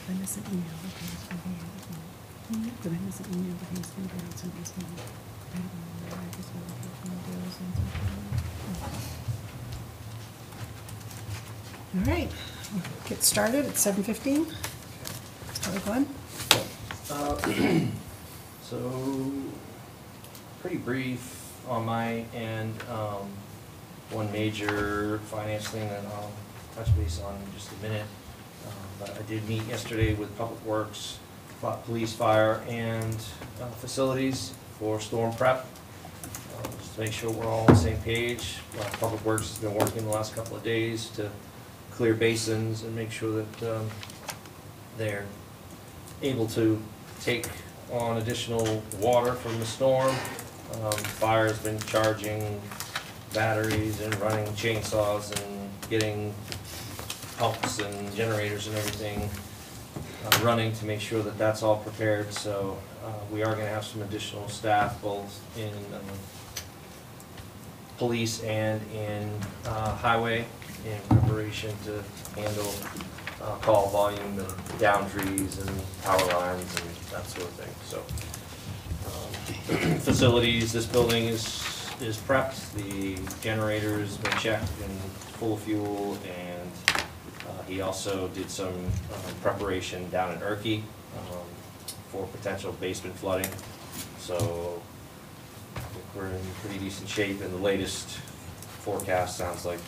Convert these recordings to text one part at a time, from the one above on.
I miss an email, okay, it's gonna be, did I miss an email, but he's gonna be on somebody's phone? I don't know, I just wanna get from the deals and stuff. All right, we'll get started at 7:15. How's it going? So, pretty brief on my end. One major finance thing that I'll touch base on in just a minute. But I did meet yesterday with Public Works, Police, Fire, and Facilities for storm prep. Just to make sure we're all on the same page. Public Works has been working the last couple of days to clear basins and make sure that they're able to take on additional water from the storm. Fire's been charging batteries and running chainsaws and getting pumps and generators and everything running to make sure that that's all prepared. So we are going to have some additional staff both in police and in highway in preparation to handle call volume and down trees and power lines and that sort of thing. So facilities, this building is prepped. The generator's been checked and full of fuel, and he also did some preparation down in Erkey for potential basement flooding. So I think we're in pretty decent shape, and the latest forecast sounds like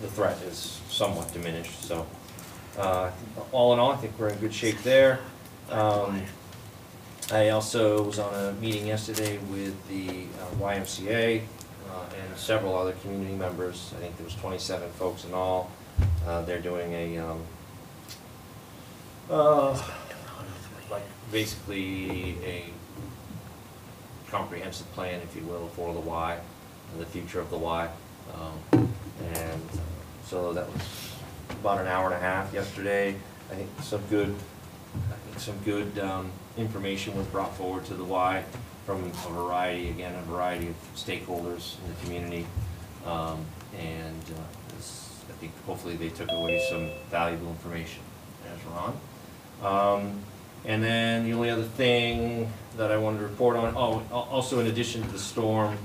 the threat is somewhat diminished. So all in all, I think we're in good shape there. I also was on a meeting yesterday with the YMCA and several other community members. I think there was 27 folks in all. They're doing a like basically a comprehensive plan, if you will, for the Y and the future of the Y. And so that was about an hour and a half yesterday. I think some good information was brought forward to the Y from a variety of stakeholders in the community, and I think hopefully they took away some valuable information. There's Ron. And then the only other thing that I wanted to report on, also in addition to the storm,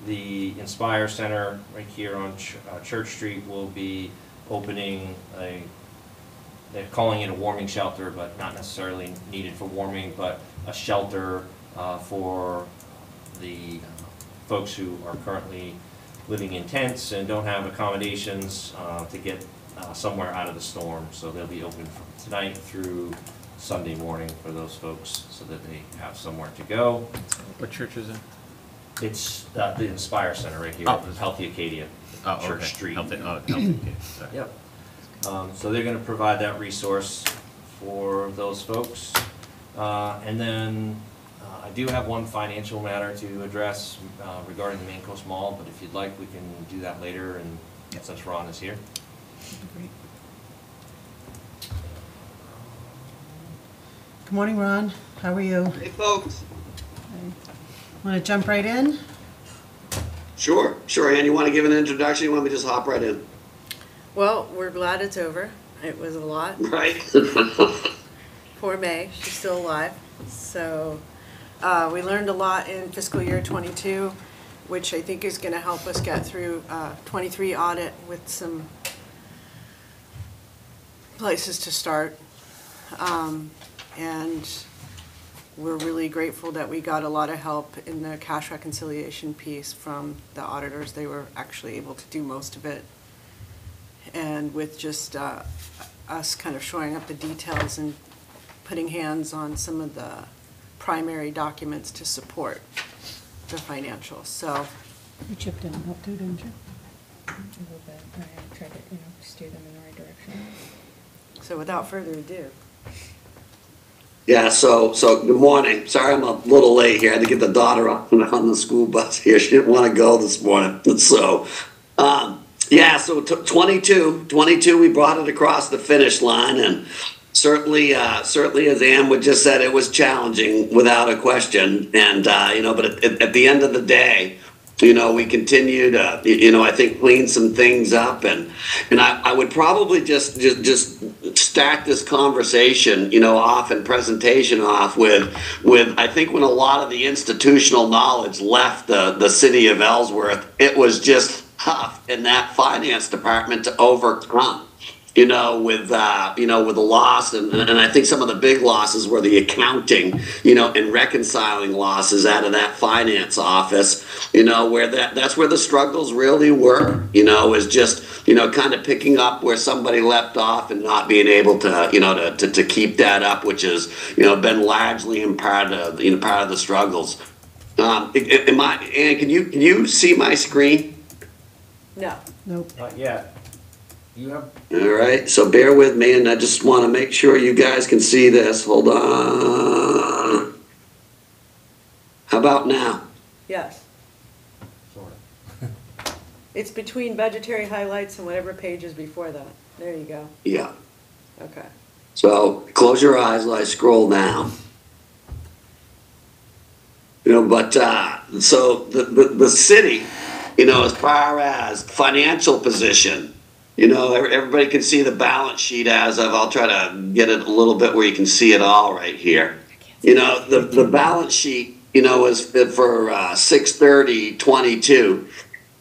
the Inspire Center right here on Church Street will be opening they're calling it a warming shelter, but not necessarily needed for warming, but a shelter for the folks who are currently living in tents and don't have accommodations to get somewhere out of the storm. So they'll be open from tonight through Sunday morning for those folks so that they have somewhere to go. What church is it? It's the Inspire Center right here, Healthy Acadia, Church Street. Healthy Acadia. Yep. So they're going to provide that resource for those folks. And then I do have one financial matter to address regarding the Main Coast Mall, but if you'd like, we can do that later, and since Ron is here. Great. Good morning, Ron. How are you? Hey, folks. Want to jump right in? Sure, Ann, you want to give an introduction? You want me to just hop right in? Well, we're glad it's over. It was a lot. Right. Poor May, she's still alive. So we learned a lot in fiscal year 22, which I think is going to help us get through 23 audit with some places to start. And we're really grateful that we got a lot of help in the cash reconciliation piece from the auditors. They were actually able to do most of it. And with just us kind of shoring up the details and putting hands on some of the primary documents to support the financials. So You chipped in and helped too, didn't you? A little bit. I tried to, steer them in the right direction. So without further ado. Yeah, so good morning. Sorry I'm a little late here. I had to get the daughter on the school bus here. She didn't want to go this morning. So, so 22, we brought it across the finish line, and certainly as Ann would just said, it was challenging without a question. And, but at the end of the day, We continue to, I think clean some things up, and I would probably just start this conversation, off and presentation off with I think when a lot of the institutional knowledge left the city of Ellsworth, it was just tough in that finance department to overcome. With the loss, and I think some of the big losses were the accounting, and reconciling losses out of that finance office, where that's where the struggles really were, is just, kind of picking up where somebody left off and not being able to, to keep that up, which has, been largely in part of the struggles. Ann, can you see my screen? No. Nope. Not yet. You have. All right, so bear with me, and I just want to make sure you guys can see this. Hold on. How about now? Yes. Sort of. It's between budgetary highlights and whatever page is before that. There you go. Yeah. Okay. So close your eyes while I scroll down. But so the city, as far as financial position, everybody can see the balance sheet as of, I'll try to get it a little bit where you can see it all right here. The balance sheet, is for 6/30/22.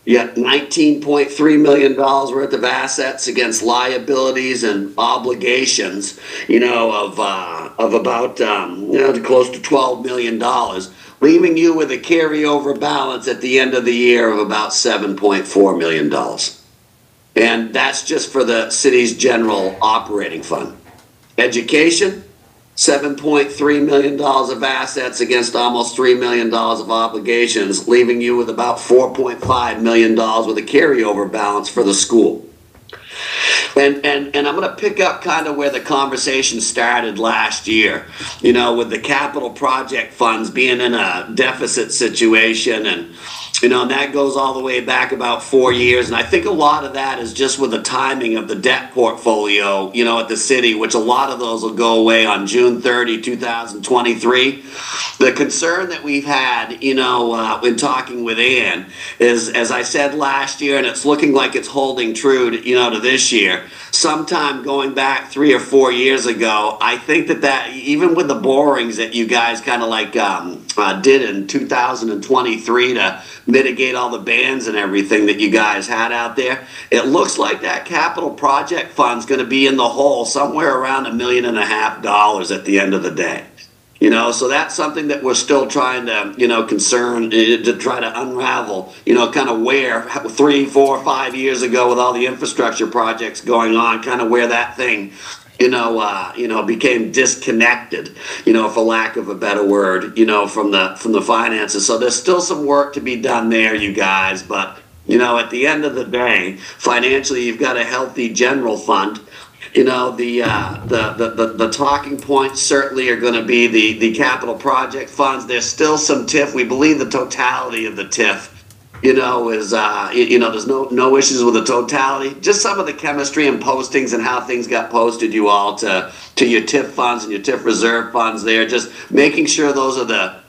You got $19.3 million worth of assets against liabilities and obligations, of about, close to $12 million, leaving you with a carryover balance at the end of the year of about $7.4 million. And that's just for the city's general operating fund. Education, $7.3 million of assets against almost $3 million of obligations, leaving you with about $4.5 million with a carryover balance for the school. And I'm going to pick up kind of where the conversation started last year, with the capital project funds being in a deficit situation, and and that goes all the way back about 4 years. And I think a lot of that is just with the timing of the debt portfolio, at the city, which a lot of those will go away on June 30, 2023. The concern that we've had, in talking with Ann is, as I said last year, and it's looking like it's holding true to, to this year, sometime going back 3 or 4 years ago, I think that even with the borings that you guys kind of like did in 2023 to mitigate all the bans and everything that you guys had out there, it looks like that capital project fund's going to be in the hole somewhere around $1.5 million at the end of the day. So that's something that we're still trying to, concern, to try to unravel, kind of where 3, 4, 5 years ago with all the infrastructure projects going on, kind of where that thing, became disconnected, for lack of a better word, from the finances. So there's still some work to be done there, you guys. But, at the end of the day, financially, you've got a healthy general fund. The talking points certainly are going to be the capital project funds. There's still some TIF. We believe the totality of the TIF, is, there's no issues with the totality. Just some of the chemistry and postings and how things got posted, you all, to your TIF funds and your TIF reserve funds there. Just making sure those are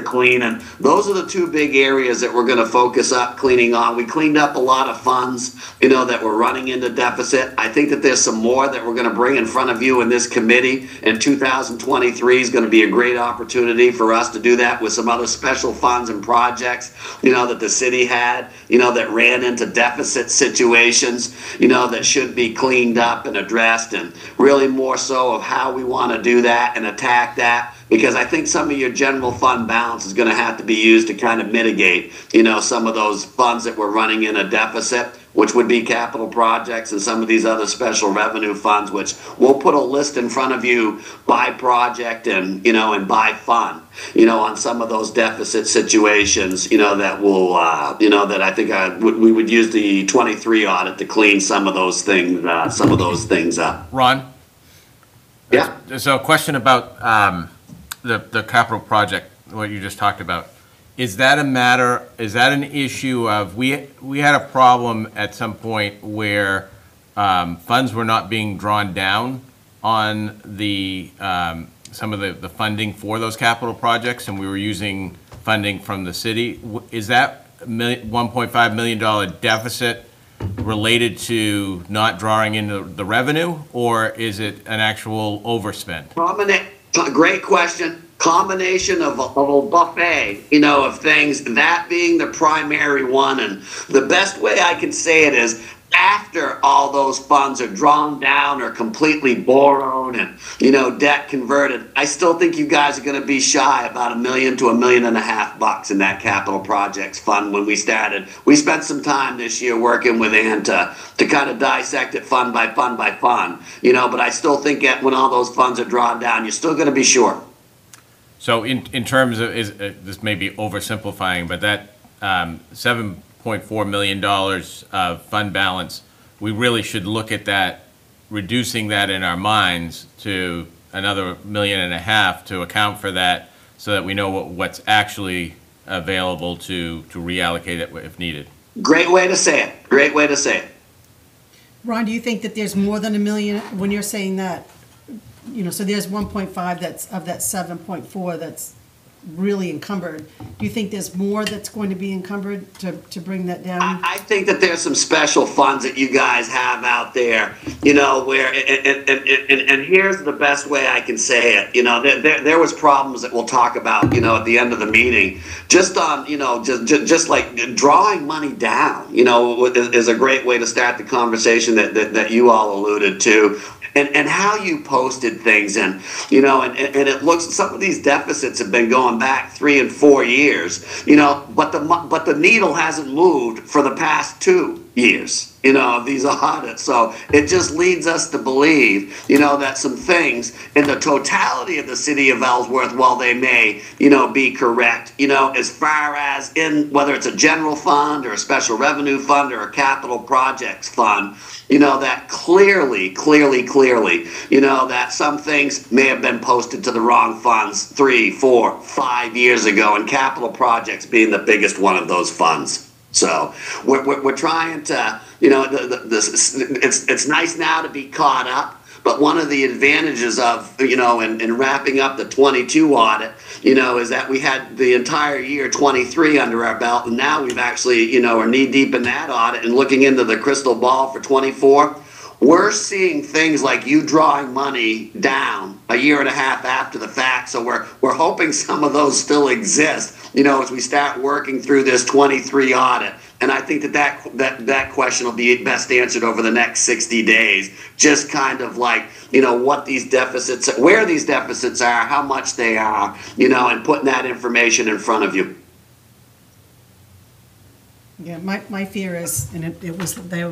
clean, and those are the two big areas that we're going to focus up cleaning on. We cleaned up a lot of funds, that were running into deficit. I think that there's some more that we're going to bring in front of you in this committee, and 2023 is going to be a great opportunity for us to do that with some other special funds and projects, that the city had, that ran into deficit situations, that should be cleaned up and addressed, and really more so of how we want to do that and attack that. Because I think some of your general fund balance is going to have to be used to kind of mitigate, some of those funds that were running in a deficit, which would be capital projects and some of these other special revenue funds, which we'll put a list in front of you by project and, and by fund, on some of those deficit situations, that will, that I think we would use the 23 audit to clean some of those things up. Ron? Yeah. So a question about the capital project, what you just talked about. Is that an issue of, we had a problem at some point where funds were not being drawn down on the some of the funding for those capital projects, and we were using funding from the city. Is that $1.5 million deficit related to not drawing in the revenue, or is it an actual overspend? Great question. Combination of a buffet, of things, that being the primary one. And the best way I can say it is, after all those funds are drawn down or completely borrowed and, debt converted, I still think you guys are going to be shy about $1 million to $1.5 million in that capital projects fund. When we started, we spent some time this year working with Ann to kind of dissect it fund by fund by fund, but I still think that when all those funds are drawn down, you're still going to be short. So in terms of, this may be oversimplifying, but that $7.4 million of fund balance, we really should look at that, reducing that in our minds to another $1.5 million to account for that, so that we know what's actually available to reallocate it if needed. Great way to say it. Great way to say it. Ron, do you think that there's more than $1 million when you're saying that? So there's 1.5 that's of that 7.4 that's really encumbered. Do you think there's more that's going to be encumbered to bring that down? I think that there's some special funds that you guys have out there, where, and here's the best way I can say it, there was problems that we'll talk about, at the end of the meeting, just on, just like drawing money down, is a great way to start the conversation that you all alluded to. And how you posted things, and it looks, some of these deficits have been going back 3 and 4 years, but the needle hasn't moved for the past 2 years, of these audits. So it just leads us to believe, that some things in the totality of the city of Ellsworth, while they may, be correct, as far as in whether it's a general fund or a special revenue fund or a capital projects fund, that clearly, that some things may have been posted to the wrong funds 3, 4, 5 years ago, and capital projects being the biggest one of those funds. So we're trying to, it's nice now to be caught up. But one of the advantages of, in wrapping up the 22 audit, is that we had the entire year 23 under our belt, and now we've actually, are knee deep in that audit and looking into the crystal ball for 24. We're seeing things like you drawing money down a year and a half after the fact. So we're hoping some of those still exist, as we start working through this 23 audit. And I think that question will be best answered over the next 60 days. Just kind of like, what these deficits, where these deficits are, how much they are, and putting that information in front of you. Yeah, my fear is, and it was there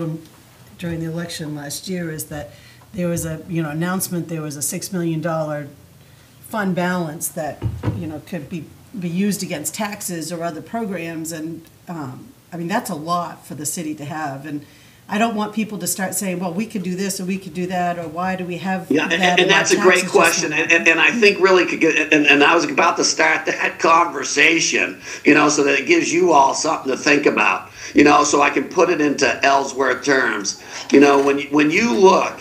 during the election last year, is that there was a announcement there was a $6 million fund balance that could be used against taxes or other programs, and I mean that's a lot for the city to have, and I don't want people to start saying, well, we could do this or we could do that, or why do we have that? And that's a great question, and I think really could get, and I was about to start that conversation, so that it gives you all something to think about, so I can put it into Ellsworth terms. When you look,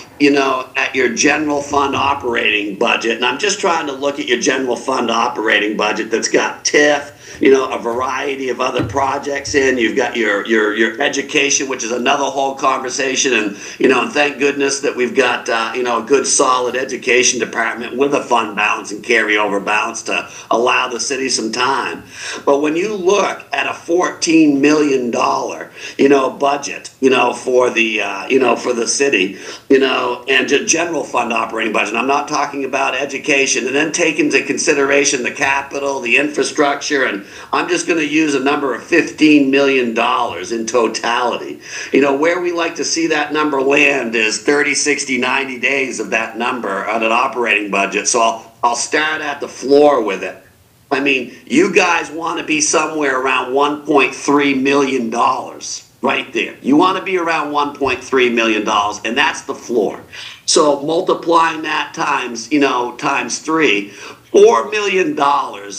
at your general fund operating budget, and I'm just trying to look at your general fund operating budget that's got TIF, a variety of other projects in. You've got your education, which is another whole conversation, and and thank goodness that we've got a good solid education department with a fund balance and carryover balance to allow the city some time. But when you look at a $14 million budget for the city, and general fund operating budget, I'm not talking about education, and then take into consideration the capital, the infrastructure, and I'm just going to use a number of $15 million in totality. Where we like to see that number land is 30, 60, 90 days of that number on an operating budget. So I'll start at the floor with it. I mean, you guys want to be somewhere around $1.3 million right there. You want to be around $1.3 million, and that's the floor. So multiplying that times 3, $4 million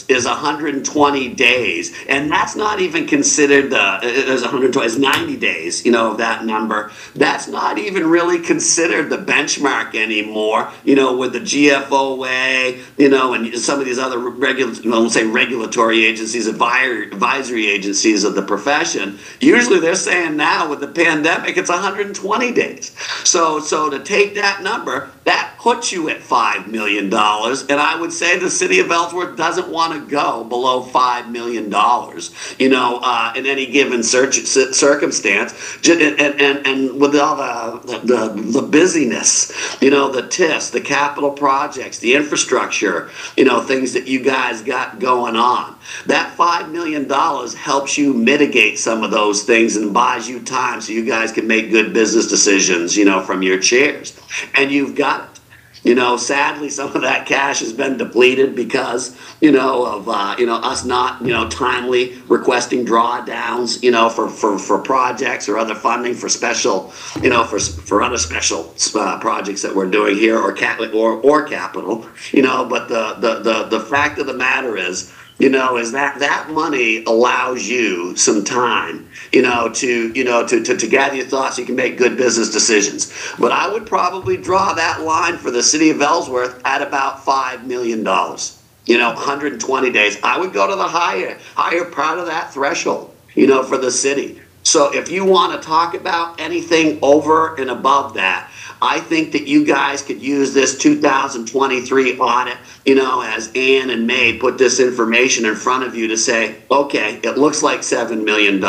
is 120 days, and that's not even considered there's 120, it's 90 days, of that number. That's not even really considered the benchmark anymore, with the GFOA, and some of these other regulatory agencies, advisory agencies of the profession. Usually they're saying now with the pandemic, it's 120 days. So to take that number, that puts you at $5 million, and I would say the city of Ellsworth doesn't want to go below $5 million, in any given circumstance, and with all the busyness, the TIFs, the capital projects, the infrastructure, things that you guys got going on. That $5 million helps you mitigate some of those things and buys you time so you guys can make good business decisions, from your chairs. And you've got it. Sadly, some of that cash has been depleted because, of us not, timely requesting drawdowns, for projects or other funding for special, for other special projects that we're doing here or capital, But the fact of the matter is, is that money allows you some time, to gather your thoughts so you can make good business decisions. But I would probably draw that line for the city of Ellsworth at about $5 million. 120 days. I would go to the higher part of that threshold, for the city. So if you want to talk about anything over and above that, I think that you guys could use this 2023 audit, as Ann and May put this information in front of you to say, okay, it looks like $7 million.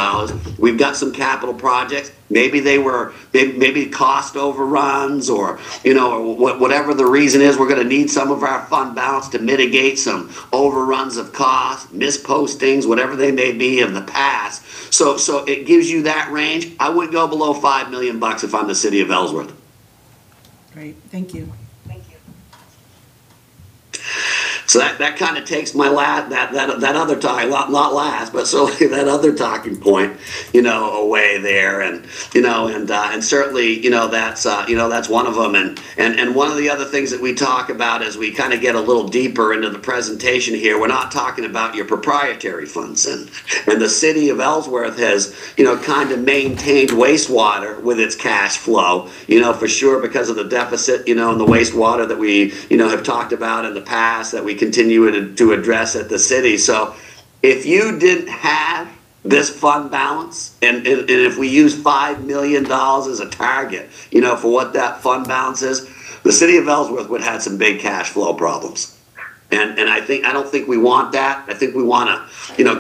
We've got some capital projects. Maybe they were, maybe cost overruns or, whatever the reason is, we're going to need some of our fund balance to mitigate some overruns of cost, mispostings, whatever they may be of the past. So it gives you that range. I wouldn't go below $5 million if I'm the city of Ellsworth. Great, thank you. So that kind of takes my that other talking, not last, but so that other talking point, away there, and certainly, that's one of them, and one of the other things that we talk about as we kind of get a little deeper into the presentation here, we're not talking about your proprietary funds, and the city of Ellsworth has, kind of maintained wastewater with its cash flow, for sure because of the deficit, in the wastewater that we, have talked about in the past that we continue to address at the city. So if you didn't have this fund balance, and if we use $5 million as a target, for what that fund balance is, the city of Ellsworth would have some big cash flow problems. And I don't think we want that. I think we want to,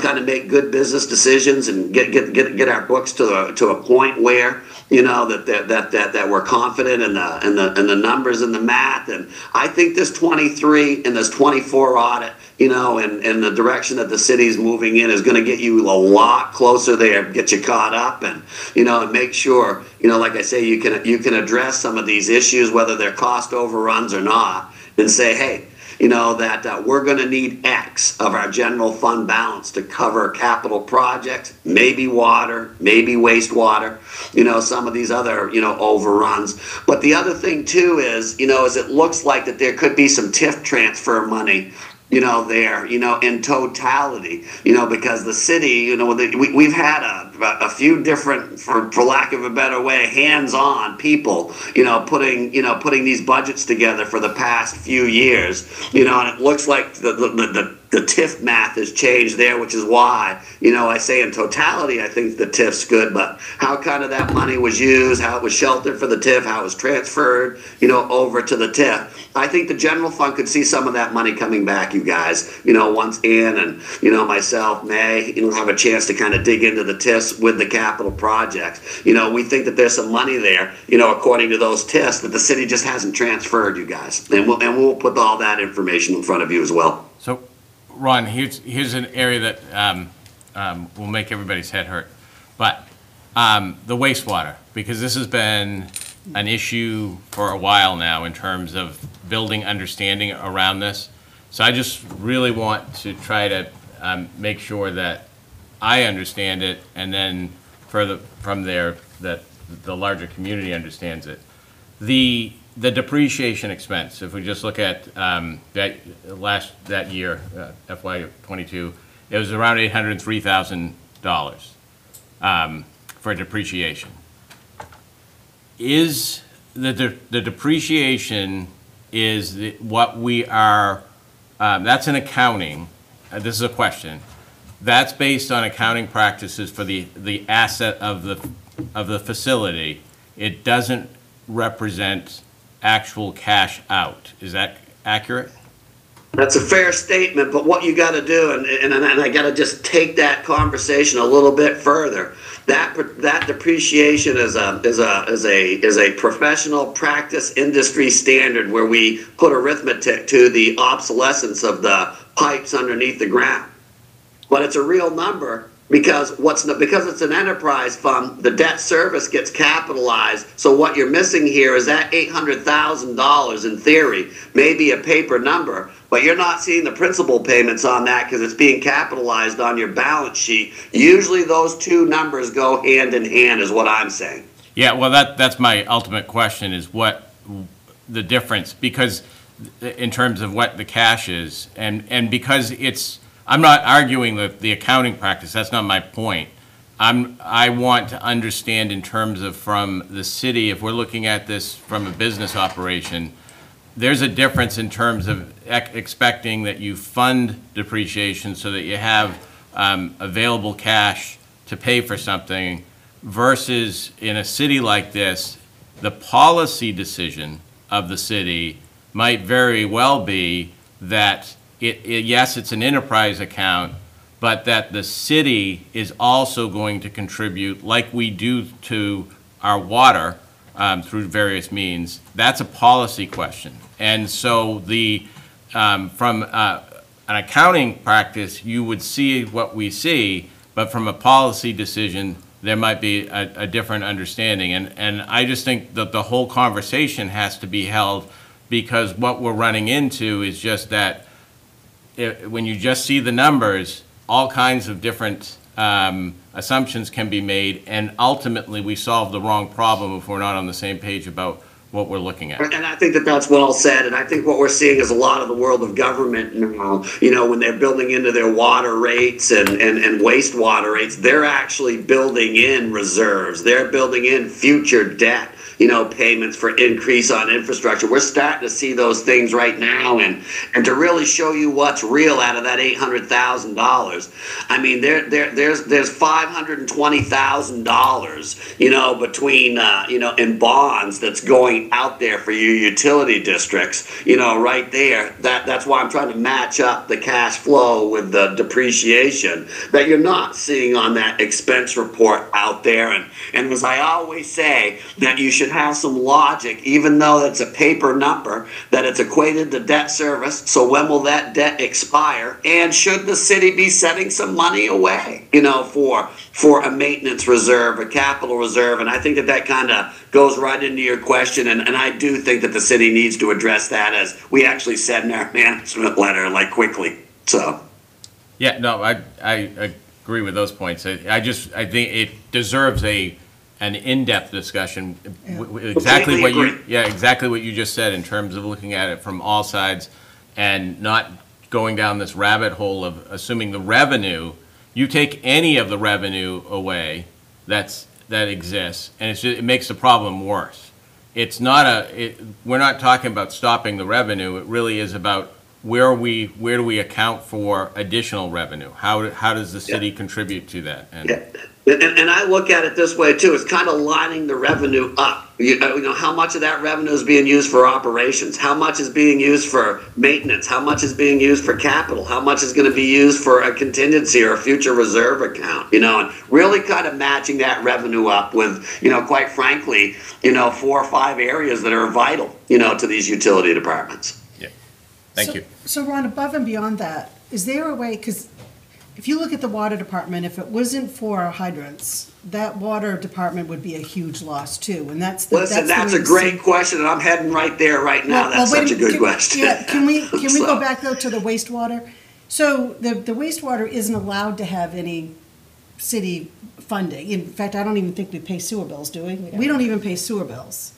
kind of make good business decisions and get our books to a point where, that we're confident in the numbers and the math. And I think this 23 and this 24 audit, and the direction that the city's moving in is going to get you a lot closer there, get you caught up, and and make sure, like I say, you can address some of these issues, whether they're cost overruns or not, and say, hey, that we're going to need X of our general fund balance to cover capital projects, maybe water, maybe wastewater, some of these other, overruns. But the other thing too is, is it looks like that there could be some TIF transfer money, there, in totality, because the city, we've had a few different, for lack of a better way, hands-on people, putting these budgets together for the past few years, and it looks like the TIF math has changed there, which is why, I say in totality, I think the TIF's good, but how kind of that money was used, how it was sheltered for the TIF, how it was transferred, over to the TIF. I think the general fund could see some of that money coming back, you guys, once Ann and, myself, May, have a chance to kind of dig into the TIFs with the capital projects. We think that there's some money there, according to those TIFs that the city just hasn't transferred, you guys. And we'll put all that information in front of you as well. So, Ron, here's an area that will make everybody's head hurt. But the wastewater, because this has been an issue for a while now in terms of building understanding around this. So I just really want to try to make sure that I understand it, and then from there that the larger community understands it. the depreciation expense, if we just look at that year, FY '22, it was around $803,000 for depreciation. Is the depreciation what we are, that's an accounting, this is a question, that's based on accounting practices for the asset of the facility. It doesn't represent actual cash out. Is that accurate? That's a fair statement, but what you got to do, and I got to just take that conversation a little bit further. That depreciation is a professional practice industry standard where we put arithmetic to the obsolescence of the pipes underneath the ground. But it's a real number because because it's an enterprise fund, the debt service gets capitalized. So what you're missing here is that $800,000 in theory may be a paper number, but you're not seeing the principal payments on that because it's being capitalized on your balance sheet. Usually those two numbers go hand in hand is what I'm saying. Yeah, well, that's my ultimate question is what the difference, because in terms of what the cash is, and because I'm not arguing the accounting practice, that's not my point. I want to understand in terms of from the city, if we're looking at this from a business operation, there's a difference in terms of expecting that you fund depreciation so that you have available cash to pay for something versus in a city like this, the policy decision of the city might very well be that yes, it's an enterprise account, but that the city is also going to contribute like we do to our water through various means. That's a policy question. And so from an accounting practice, you would see what we see, but from a policy decision, there might be a different understanding. And I just think that the whole conversation has to be held because what we're running into is just that when you just see the numbers, all kinds of different assumptions can be made, and ultimately we solve the wrong problem if we're not on the same page about what we're looking at. And I think that's well said, and I think what we're seeing is a lot of the world of government now, when they're building into their water rates and wastewater rates, they're actually building in reserves. They're building in future debt. Payments for increase on infrastructure. We're starting to see those things right now, and to really show you what's real out of that $800,000. I mean, there's $520,000, between in bonds that's going out there for your utility districts. Right there. That's why I'm trying to match up the cash flow with the depreciation that you're not seeing on that expense report out there. And as I always say, that you should have some logic, even though it's a paper number, that it's equated to debt service. So when will that debt expire? And should the city be setting some money away, for a maintenance reserve, a capital reserve? And I think that kind of goes right into your question. And I do think that the city needs to address that, as we actually said in our management letter, quickly. So. Yeah, no, I agree with those points. I think it deserves an in-depth discussion. Exactly what you just said in terms of looking at it from all sides and not going down this rabbit hole of assuming the revenue. You take any of the revenue away that exists, and it makes the problem worse. It's not we're not talking about stopping the revenue. It really is about where do we account for additional revenue? How does the city contribute to that? And I look at it this way too. It's kind of lining the revenue up. How much of that revenue is being used for operations? How much is being used for maintenance? How much is being used for capital? How much is going to be used for a contingency or a future reserve account? And really kind of matching that revenue up with, quite frankly, 4 or 5 areas that are vital, to these utility departments. Yeah. Thank you. So Ron, above and beyond that, is there a way, because if you look at the water department, if it wasn't for our hydrants, that water department would be a huge loss too, and that's a great question, and I'm heading right there right now. That's such a good question. Yeah, can we go back though to the wastewater? So the wastewater isn't allowed to have any city funding. In fact, I don't even think we pay sewer bills, do we? We don't even pay sewer bills.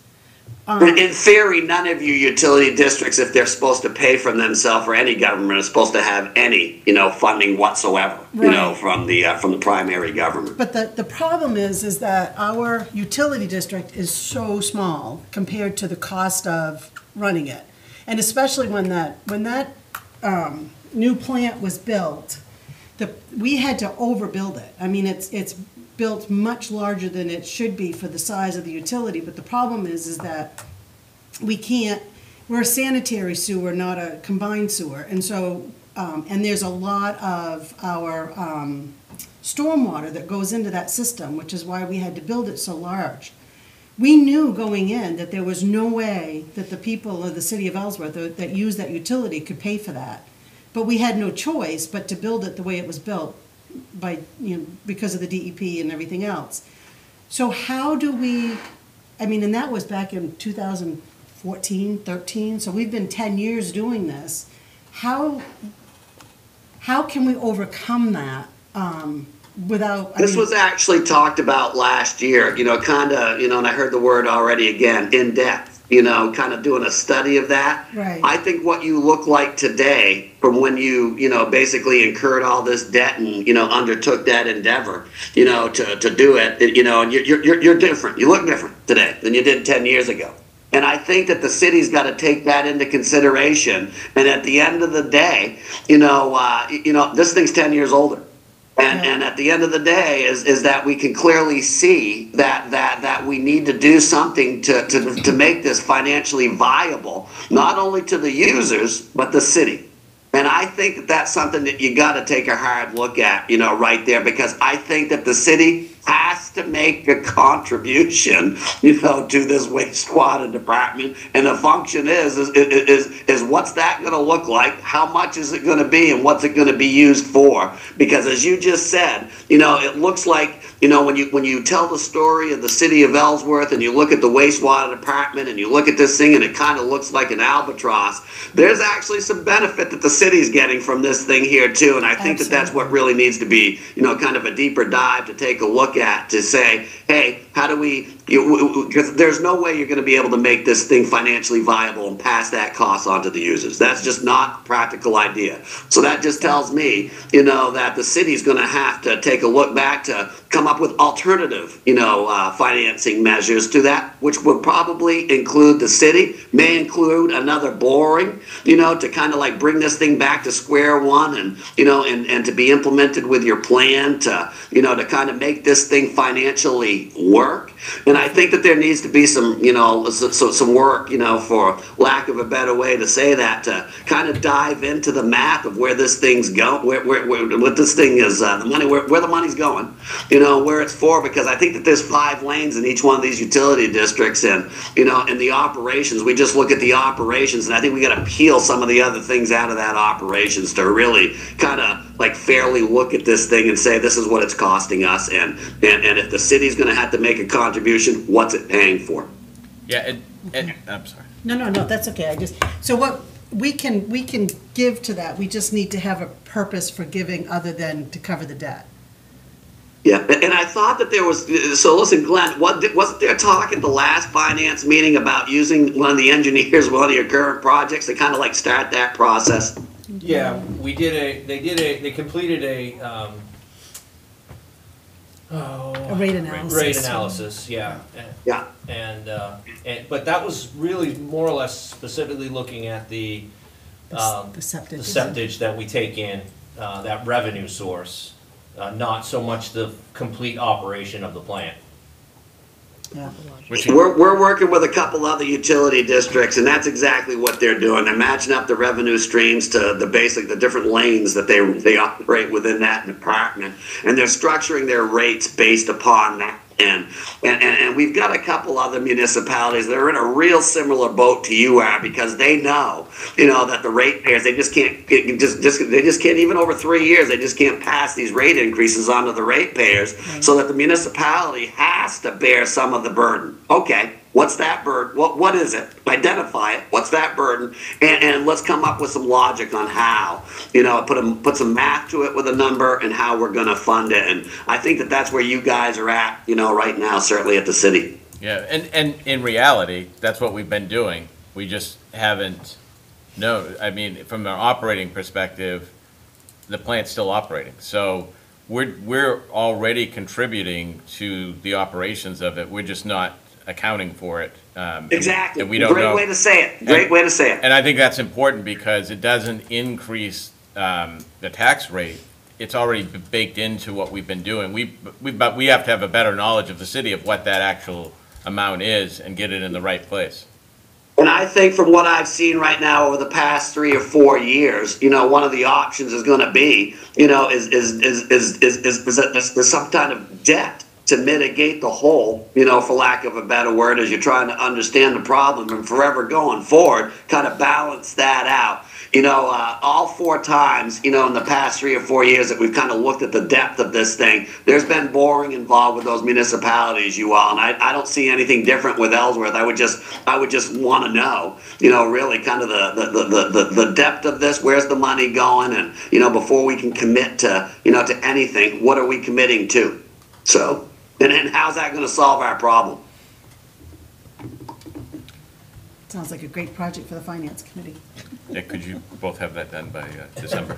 In theory, none of you utility districts, if they're supposed to pay for themselves, or any government is supposed to have any, funding whatsoever, Right. from the primary government. But the problem is that our utility district is so small compared to the cost of running it. And especially when that new plant was built, we had to overbuild it. I mean, it's built much larger than it should be for the size of the utility, but the problem is that we're a sanitary sewer, not a combined sewer, and so, and there's a lot of our stormwater that goes into that system, which is why we had to build it so large. We knew going in that there was no way that the people of the city of Ellsworth that use that utility could pay for that. But we had no choice but to build it the way it was built by, because of the DEP and everything else. So how do we, and that was back in 2014, 13, so we've been 10 years doing this. How can we overcome that without? This was actually talked about last year, kind of, and I heard the word already again, in depth, kind of doing a study of that. Right. I think what you look like today from when you, basically incurred all this debt and, undertook that endeavor, to do it, and you're different. You look different today than you did 10 years ago. And I think that the city's got to take that into consideration. And at the end of the day, this thing's 10 years older. And at the end of the day is that we can clearly see that we need to do something to make this financially viable, not only to the users, but the city. And I think that that's something that you got to take a hard look at, right there, because I think that the city has to make a contribution, to this wastewater department. And the function is what's that going to look like? How much is it going to be, and what's it going to be used for? Because as you just said, it looks like, when you tell the story of the city of Ellsworth and you look at the wastewater department and you look at this thing and it kind of looks like an albatross, there's actually some benefit that the city's getting from this thing here too. And I think that that's what really needs to be, kind of a deeper dive to take a look at, to say, hey, how do we, because there's no way you're going to be able to make this thing financially viable and pass that cost on to the users. That's just not a practical idea. So that just tells me, that the city's going to have to take a look back to come up with alternative, financing measures to that, which would probably include the city, may include another boring, to kind of like bring this thing back to square one, and, and to be implemented with your plan to, to kind of make this thing financially work. And I think that there needs to be some, some work, for lack of a better way to say that, to kind of dive into the math of where this thing's going, what this thing is, the money, where the money's going, where it's for, because I think that there's 5 lanes in each one of these utility districts, and, and the operations, we just look at the operations, and I think we got to peel some of the other things out of that operations to really kind of like fairly look at this thing and say, this is what it's costing us, and if the city's going to have to make a contribution, what's it paying for? Yeah, I'm sorry. No, that's okay. So what we can give to that, we just need to have a purpose for giving other than to cover the debt. Yeah, and I thought that there was, so listen, Glenn, wasn't there talk at the last finance meeting about using one of the engineers, one of your current projects to kind of like start that process? Yeah, they completed a rate analysis. Rate analysis, yeah. Yeah. But that was really more or less specifically looking at the septic. The septage that we take in, that revenue source, not so much the complete operation of the plant. Yeah. We're working with a couple other utility districts, and that's exactly what they're doing. They're matching up the revenue streams to the different lanes that they operate within that department, and they're structuring their rates based upon that. And we've got a couple other municipalities that are in a real similar boat to you are, because they know, that the ratepayers, they just can't, they just can't, even over 3 years, they just can't pass these rate increases onto the ratepayers, so that the municipality has to bear some of the burden. Okay. What's that burden? What is it? Identify it. What's that burden? And let's come up with some logic on how, put some math to it with a number, and how we're going to fund it. And I think that that's where you guys are at, right now, certainly at the city. Yeah, and in reality, that's what we've been doing. We just haven't, no, I mean, from an operating perspective, the plant's still operating. So we're already contributing to the operations of it. We're just not accounting for it. Exactly. And we don't know. Great way to say it. Great way to say it. And I think that's important because it doesn't increase the tax rate. It's already baked into what we've been doing. But we have to have a better knowledge of the city of what that actual amount is and get it in the right place. And I think from what I've seen right now over the past 3 or 4 years, you know, one of the options is going to be, you know, is some kind of debt to mitigate the hole, you know, for lack of a better word, as you're trying to understand the problem and forever going forward, kind of balance that out. You know, all 4 times, you know, in the past 3 or 4 years that we've kind of looked at the depth of this thing, there's been borrowing involved with those municipalities, you all, and I don't see anything different with Ellsworth. I would just want to know, you know, really kind of the depth of this. Where's the money going? And, you know, before we can commit to, you know, to anything, what are we committing to? So, and then how's that going to solve our problem? Sounds like a great project for the finance committee. Yeah, could you both have that done by December?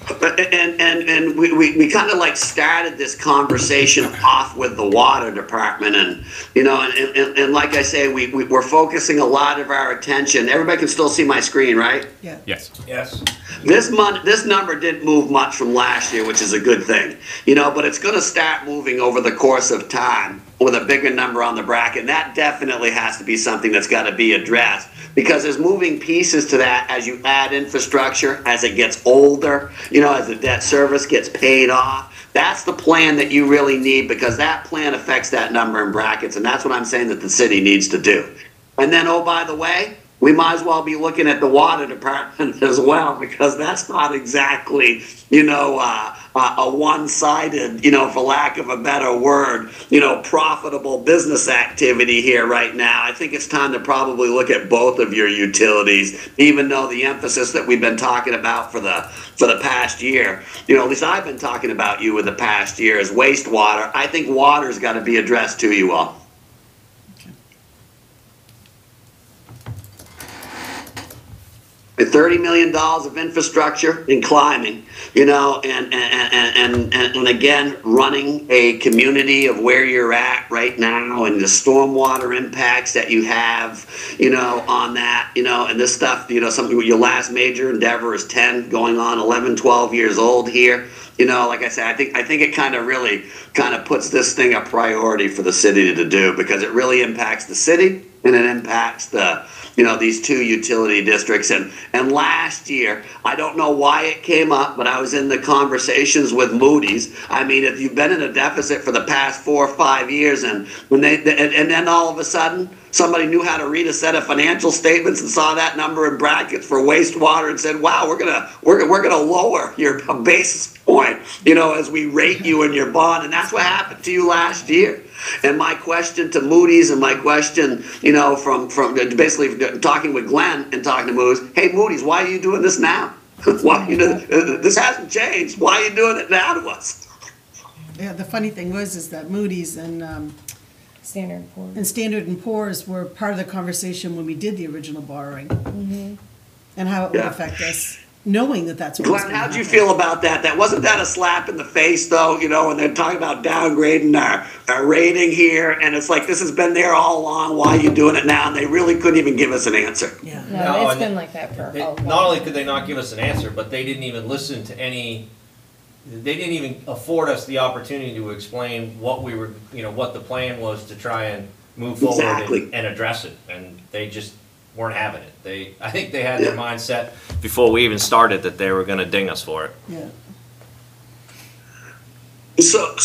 And we kind of like started this conversation off with the water department, and you know, and like I say, we're focusing a lot of our attention. Everybody can still see my screen, right? Yeah. Yes. Yes. This number didn't move much from last year, which is a good thing, you know, but it's going to start moving over the course of time with a bigger number on the bracket. And that definitely has to be something that's got to be addressed, because there's moving pieces to that as you add infrastructure, as it gets older, you know, as the debt service gets paid off. That's the plan that you really need, because that plan affects that number in brackets. And that's what I'm saying that the city needs to do. And then, oh, by the way, we might as well be looking at the water department as well, because that's not exactly, you know, a one-sided, you know, for lack of a better word, you know, profitable business activity here right now. I think it's time to probably look at both of your utilities, even though the emphasis that we've been talking about for the past year, you know, at least I've been talking about you in the past year, is wastewater. I think water's got to be addressed to you all. $30 million of infrastructure in climbing, you know, and again, running a community of where you're at right now and the stormwater impacts that you have, you know, on that, you know, and this stuff, you know, something, your last major endeavor is 10, going on 11, 12 years old here. You know, like I said, I think it kind of really kind of puts this thing a priority for the city to do, because it really impacts the city and it impacts the, you know, these 2 utility districts. And last year, I don't know why it came up, but I was in the conversations with Moody's. I mean, if you've been in a deficit for the past 4 or 5 years, and then all of a sudden somebody knew how to read a set of financial statements and saw that number in brackets for wastewater and said, "Wow, we're gonna lower your basis point, you know, as we rate you in your bond." And that's what happened to you last year. And my question to Moody's, and my question, you know, from basically talking with Glenn and talking to Moody's, hey, Moody's, why are you doing this now? Why this hasn't changed? Why are you doing it now to us? Yeah, the funny thing is that Moody's and Standard & Poor's were part of the conversation when we did the original borrowing, and how it would affect us, knowing that that's what was Glenn, gonna how'd you happen. feel about that? Wasn't that a slap in the face, though? You know, when they're talking about downgrading our rating here, and it's like, this has been there all along. Why are you doing it now? And they really couldn't even give us an answer. Yeah. No, it's and been like that for a long time. Not only could they not give us an answer, but they didn't even listen to any. They didn't even afford us the opportunity to explain what we were, you know, what the plan was to try and move forward Exactly. and address it, and they just weren't having it. I think they had their mindset before we even started that they were going to ding us for it. Yeah. So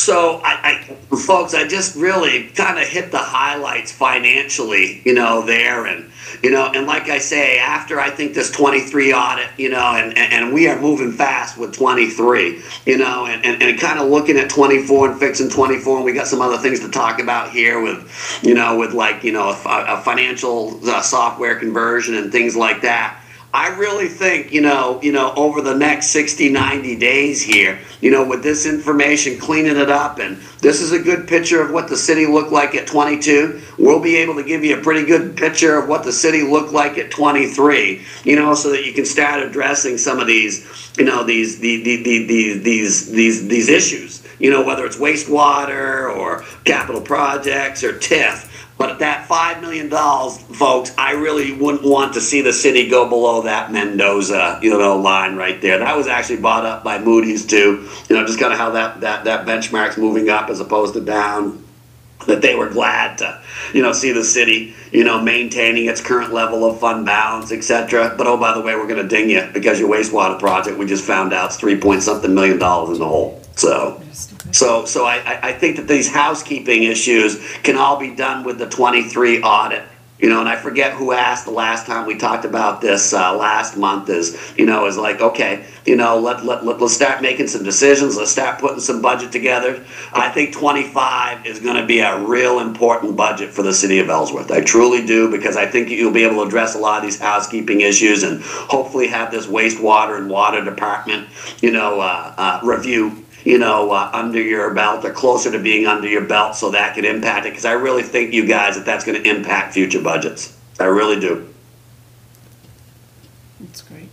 folks, I just really kind of hit the highlights financially, you know, there, and you know, and like I say, after I think this 23 audit, you know, and we are moving fast with 23, you know, and kind of looking at 24 and fixing 24, and we got some other things to talk about here with, you know, with like, you know, a financial software conversion and things like that. I really think, over the next 60, 90 days here, with this information, cleaning it up, and this is a good picture of what the city looked like at 22. We'll be able to give you a pretty good picture of what the city looked like at 23, so that you can start addressing some of these, these issues, whether it's wastewater or capital projects or TIF. But that $5 million, folks, I really wouldn't want to see the city go below that Mendoza, line right there. That was actually bought up by Moody's too. Just kind of how that benchmark's moving up as opposed to down. That they were glad to, see the city, maintaining its current level of fund balance, etc. But oh, by the way, we're going to ding you because your wastewater project, we just found out, is $3-point-something million in the hole. So I think that these housekeeping issues can all be done with the 23 audit. And I forget who asked the last time we talked about this last month is like, okay, let's start making some decisions. Let's start putting some budget together. I think 25 is going to be a real important budget for the city of Ellsworth. I truly do, because I think you'll be able to address a lot of these housekeeping issues and hopefully have this wastewater and water department, review under your belt or closer to being under your belt, so that could impact it. Because I really think, you guys, that's going to impact future budgets. I really do. That's great.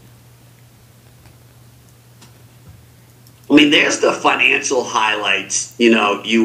I mean, there's the financial highlights, you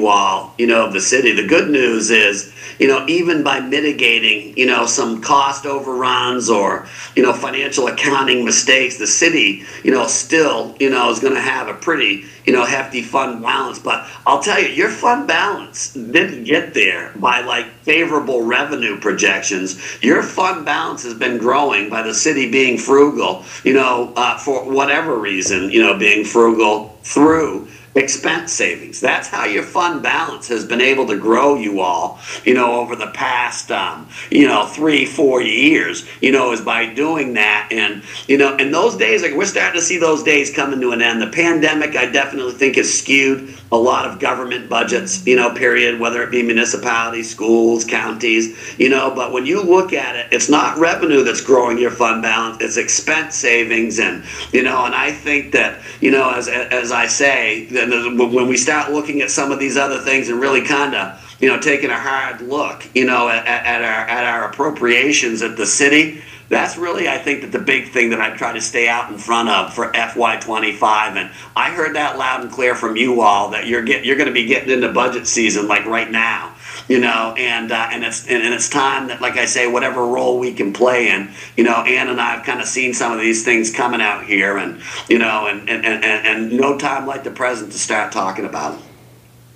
all, of the city. The good news is, even by mitigating, some cost overruns or, financial accounting mistakes, the city, still, is going to have a pretty, hefty fund balance. But I'll tell you, your fund balance didn't get there by like favorable revenue projections. Your fund balance has been growing by the city being frugal, for whatever reason, being frugal through expense savings. That's how your fund balance has been able to grow, you all, over the past, 3-4 years, is by doing that. And, and those days, like, we're starting to see those days coming to an end. The pandemic, I definitely think, has skewed a lot of government budgets, period, whether it be municipalities, schools, counties, but when you look at it, it's not revenue that's growing your fund balance, it's expense savings. And, and I think that, as I say, when we start looking at some of these other things and really kind of, taking a hard look, at our appropriations at the city, that's really, I think, that the big thing that I try to stay out in front of for FY25. And I heard that loud and clear from you all, that you're going to be getting into budget season like right now, and it's time that, like I say, whatever role we can play in, Ann and I have kind of seen some of these things coming out here, and and no time like the present to start talking about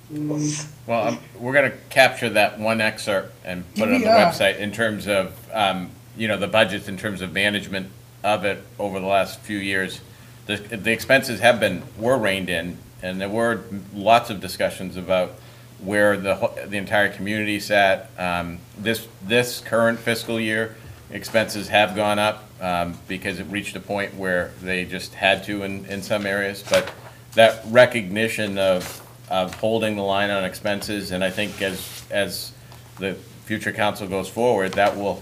them. Well, we're going to capture that one excerpt and put it on the website in terms of, the budgets, in terms of management of it over the last few years. The expenses were reined in, and there were lots of discussions about where the entire community sat. This current fiscal year, expenses have gone up because it reached a point where they just had to in some areas. But that recognition of holding the line on expenses, and I think as the future council goes forward, that will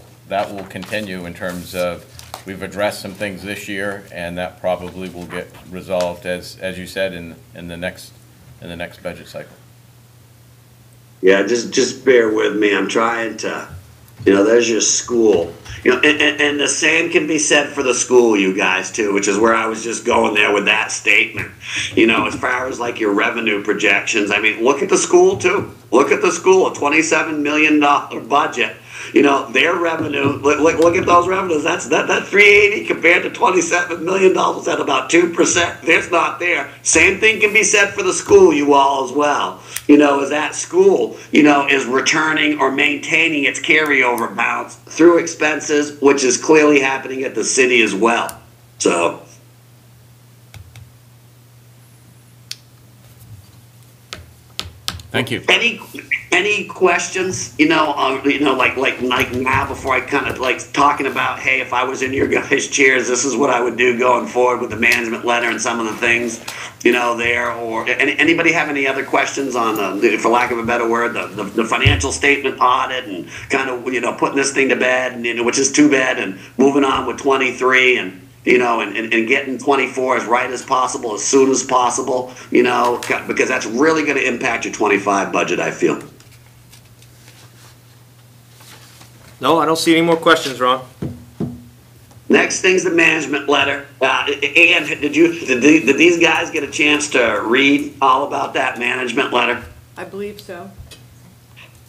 continue in terms of, we've addressed some things this year, and that probably will get resolved, as you said, in the next budget cycle. Yeah, just bear with me. I'm trying to, there's your school. And the same can be said for the school, you guys, too, which is where I was just going there with that statement. As far as like your revenue projections, I mean, look at the school, too. Look at the school, a $27 million budget. Their revenue, look at those revenues. That 380 compared to $27 million at about 2%. That's not there. Same thing can be said for the school, you all, as well. As that school, is returning or maintaining its carryover balance through expenses, which is clearly happening at the city as well. So. Thank you. Any questions? Like now before I kind of like talking about, hey, if I was in your guys' chairs, this is what I would do going forward with the management letter and some of the things, there. Or anybody have any other questions on for lack of a better word, the financial statement audit and kind of putting this thing to bed, and which is too bad, and moving on with 23 and. And getting 24 as right as possible, as soon as possible, because that's really going to impact your 25 budget, I feel. No, I don't see any more questions, Ron. Next thing's the management letter. Ann, did these guys get a chance to read all about that management letter? I believe so.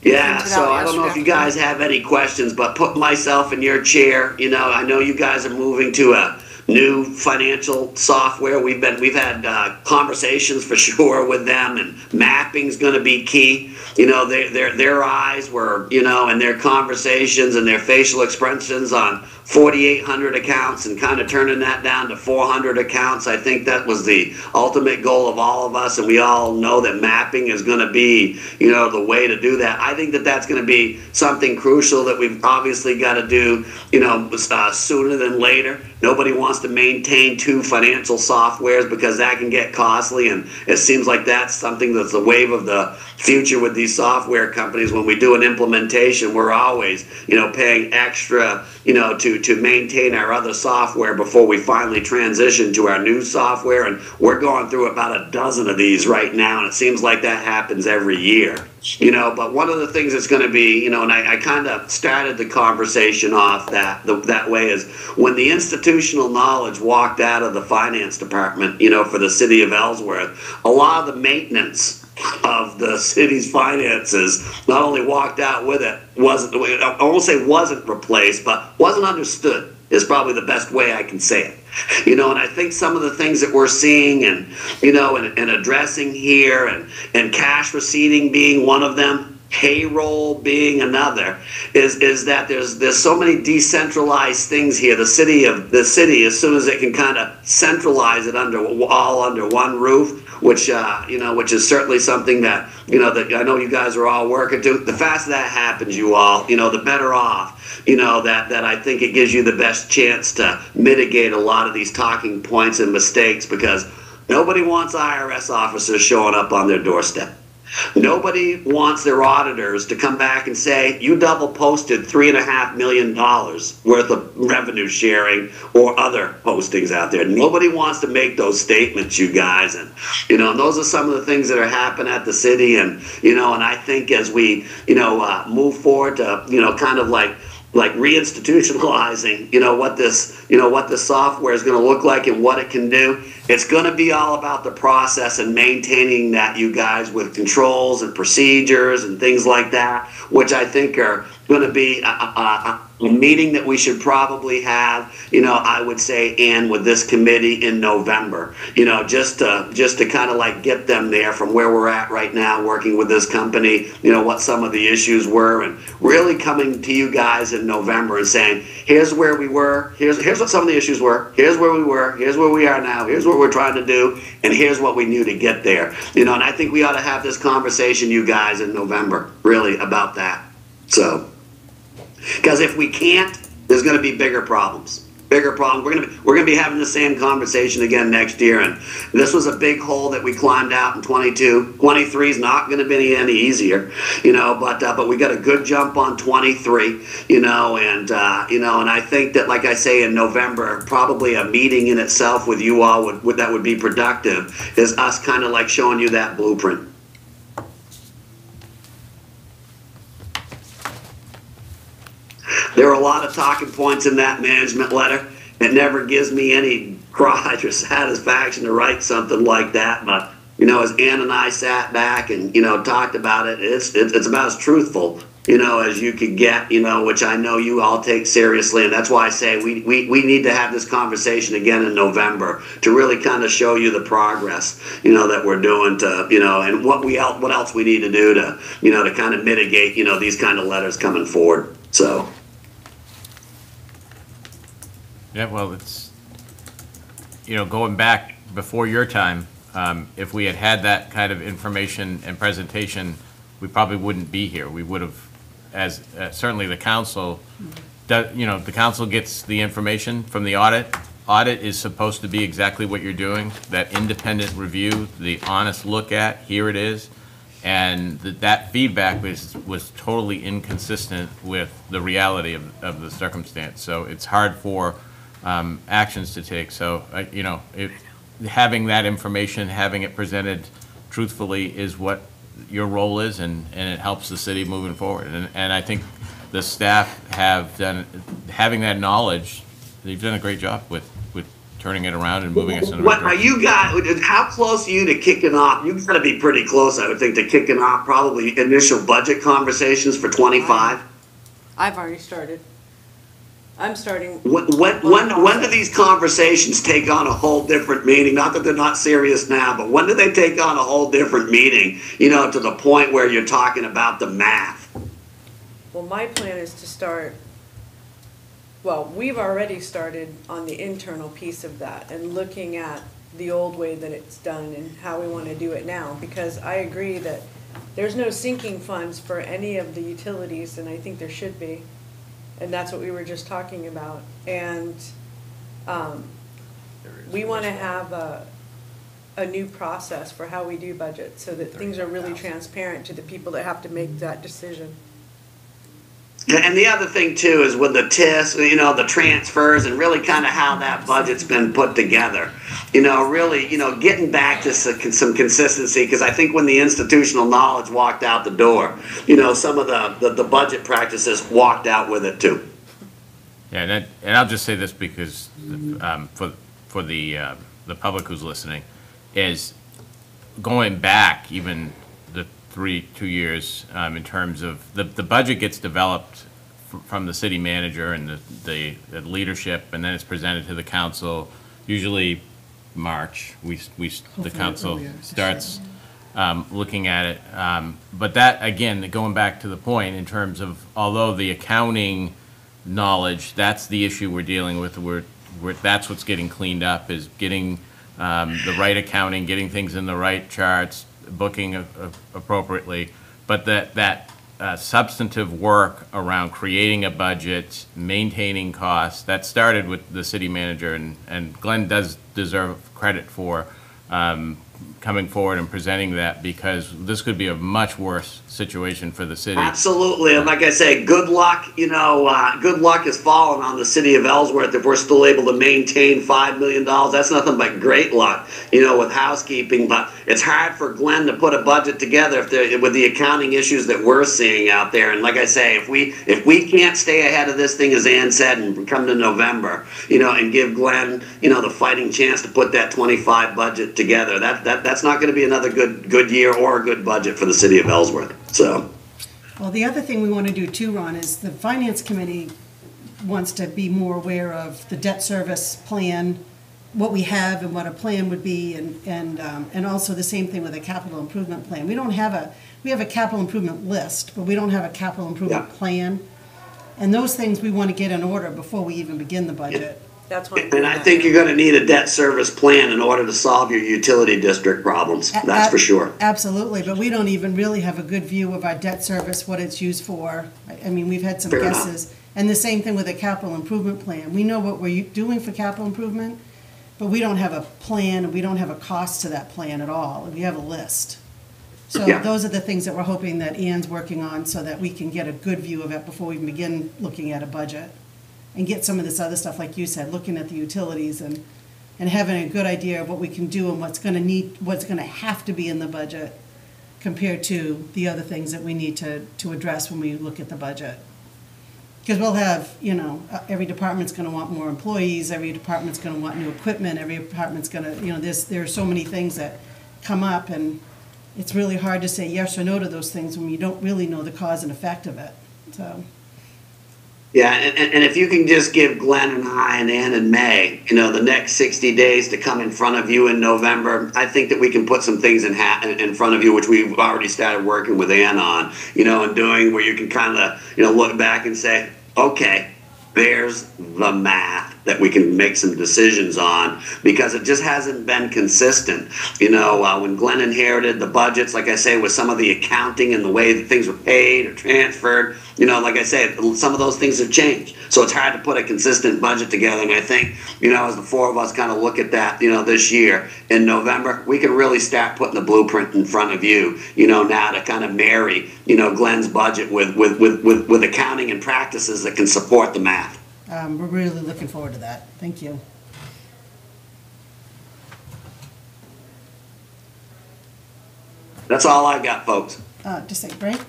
Yeah, Sent it so out I don't know if you yesterday guys have any questions, but put myself in your chair. I know you guys are moving to a new financial software. We've had conversations for sure with them, and mapping's going to be key. Their eyes were, and their conversations and their facial expressions on 4,800 accounts and kind of turning that down to 400 accounts. I think that was the ultimate goal of all of us, and we all know that mapping is going to be, the way to do that. I think that that's going to be something crucial that we've obviously got to do, sooner than later. Nobody wants to maintain two financial softwares because that can get costly, and it seems like that's something that's the wave of the future with these software companies. When we do an implementation, we're always, paying extra, to maintain our other software before we finally transition to our new software. And we're going through about a dozen of these right now, and it seems like that happens every year. But one of the things that's going to be, and I kind of started the conversation off that way, is when the institutional knowledge walked out of the finance department, for the city of Ellsworth, a lot of the maintenance of the city's finances not only walked out with it, I won't say wasn't replaced, but wasn't understood is probably the best way I can say it. And I think some of the things that we're seeing and addressing here, and cash receipting being one of them, payroll being another, is that there's so many decentralized things here. The city, as soon as it can kind of centralize it all under one roof, which is certainly something that that I know you guys are all working to. The faster that happens, you all, the better off. That I think it gives you the best chance to mitigate a lot of these talking points and mistakes, because nobody wants IRS officers showing up on their doorstep. Nobody wants their auditors to come back and say, you double posted $3.5 million worth of revenue sharing or other postings out there. Nobody wants to make those statements, you guys. And, and those are some of the things that are happening at the city. And, and I think as we, move forward to, kind of like reinstitutionalizing, what this software is going to look like and what it can do. It's going to be all about the process and maintaining that, you guys, with controls and procedures and things like that, which I think are going to be a meeting that we should probably have, I would say, Ann, with this committee in November, just to kind of like get them there from where we're at right now, working with this company, what some of the issues were, and really coming to you guys in November and saying, here's where we were, here's what some of the issues were, here's where we were, here's where we are now, here's what we're trying to do, and here's what we knew to get there. And I think we ought to have this conversation, you guys, in November, really, about that. So, because if we can't, there's going to be bigger problems. We're going to be having the same conversation again next year. And this was a big hole that we climbed out in 22. 23 is not going to be any easier, but we got a good jump on 23, and I think that, like I say, in November, probably a meeting in itself with you all that would be productive, is us kind of like showing you that blueprint. There are a lot of talking points in that management letter. It never gives me any pride or satisfaction to write something like that. But, as Ann and I sat back and, talked about it, it's about as truthful, as you could get, which I know you all take seriously. And that's why I say we need to have this conversation again in November to really kind of show you the progress, that we're doing to, and what else we need to do to, to kind of mitigate, these kind of letters coming forward. So. Yeah, well, it's, going back before your time, If we had had that kind of information and presentation, we probably wouldn't be here. We would have, as certainly the council, the council gets the information from the audit. Audit is supposed to be exactly what you're doing, that independent review, the honest look at, here it is. And that feedback was totally inconsistent with the reality of the circumstance. So it's hard for actions to take. So, having that information, having it presented truthfully is what your role is, and it helps the city moving forward. And I think the staff have done, having that knowledge, they've done a great job with turning it around and moving us in the right What are direction. you guys? How close are you to kicking off? You've got to be pretty close, I would think, to kicking off probably initial budget conversations for 25. I've already started. I'm starting. When do these conversations take on a whole different meaning? Not that they're not serious now, but when do they take on a whole different meaning? To the point where you're talking about the math. Well, my plan is to start, well, we've already started on the internal piece of that and looking at the old way that it's done and how we want to do it now. Because I agree that there's no sinking funds for any of the utilities, and I think there should be. And that's what we were just talking about. And we want to have a new process for how we do budget so that things are really transparent to the people that have to make that decision. And the other thing too is with the TIS, the transfers and really kind of how that budget's been put together. Really, getting back to some consistency, because I think when the institutional knowledge walked out the door, some of the budget practices walked out with it too. Yeah, and I'll just say this because for the public who's listening, is going back even the 2 years in terms of the budget gets developed from the city manager and the leadership, and then it's presented to the council. Usually March, the council earlier, starts looking at it. But that, again, going back to the point in terms of, although the accounting knowledge, that's the issue we're dealing with, that's what's getting cleaned up, is getting the right accounting, getting things in the right charts, booking appropriately. But that substantive work around creating a budget, maintaining costs, that started with the city manager, and Glenn does deserve credit for coming forward and presenting that, because this could be a much worse situation for the city. Absolutely, and like I say, good luck. Good luck has fallen on the city of Ellsworth if we're still able to maintain $5 million. That's nothing but great luck, with housekeeping. But it's hard for Glenn to put a budget together with the accounting issues that we're seeing out there. And like I say, if we can't stay ahead of this thing, as Ann said, and come to November, and give Glenn, the fighting chance to put that 25 budget together, that's not going to be another good year or a good budget for the city of Ellsworth. So, Well, the other thing we want to do too, Ron, is the Finance Committee wants to be more aware of the debt service plan, what we have and what a plan would be, and also the same thing with a capital improvement plan. We have a capital improvement list, but we don't have a capital improvement plan. And those things we want to get in order before we even begin the budget. That's why. and I think you're going to need a debt service plan in order to solve your utility district problems. That's for sure. Absolutely, but we don't even really have a good view of our debt service, what it's used for. I mean, we've had some Fair enough. guesses. And the same thing with a capital improvement plan. We know what we're doing for capital improvement, but we don't have a plan, and we don't have a cost to that plan at all. We have a list. So Yeah. those are the things that we're hoping that Ann's working on, so that we can get a good view of it before we even begin looking at a budget. And get some of this other stuff, like you said, looking at the utilities and having a good idea of what we can do and what's gonna have to be in the budget compared to the other things that we need to address when we look at the budget. Because we'll have, every department's gonna want more employees, every department's gonna want new equipment, every department's gonna, there are so many things that come up, and it's really hard to say yes or no to those things when you don't really know the cause and effect of it, so. Yeah, and if you can just give Glenn and I and Ann and May, the next 60 days to come in front of you in November, I think that we can put some things in front of you, which we've already started working with Ann on, and doing, where you can kind of, look back and say, okay, there's the math. that we can make some decisions on, because it just hasn't been consistent. You know, when Glenn inherited the budgets, like I say, with some of the accounting and the way that things were paid or transferred, you know, like I said, some of those things have changed. So it's hard to put a consistent budget together. And I think, you know, as the four of us kind of look at that, you know, this year in November, we can really start putting the blueprint in front of you, you know, now to kind of marry, you know, Glenn's budget with accounting and practices that can support the math. We're really looking forward to that. Thank you. That's all I got, folks. Just a break.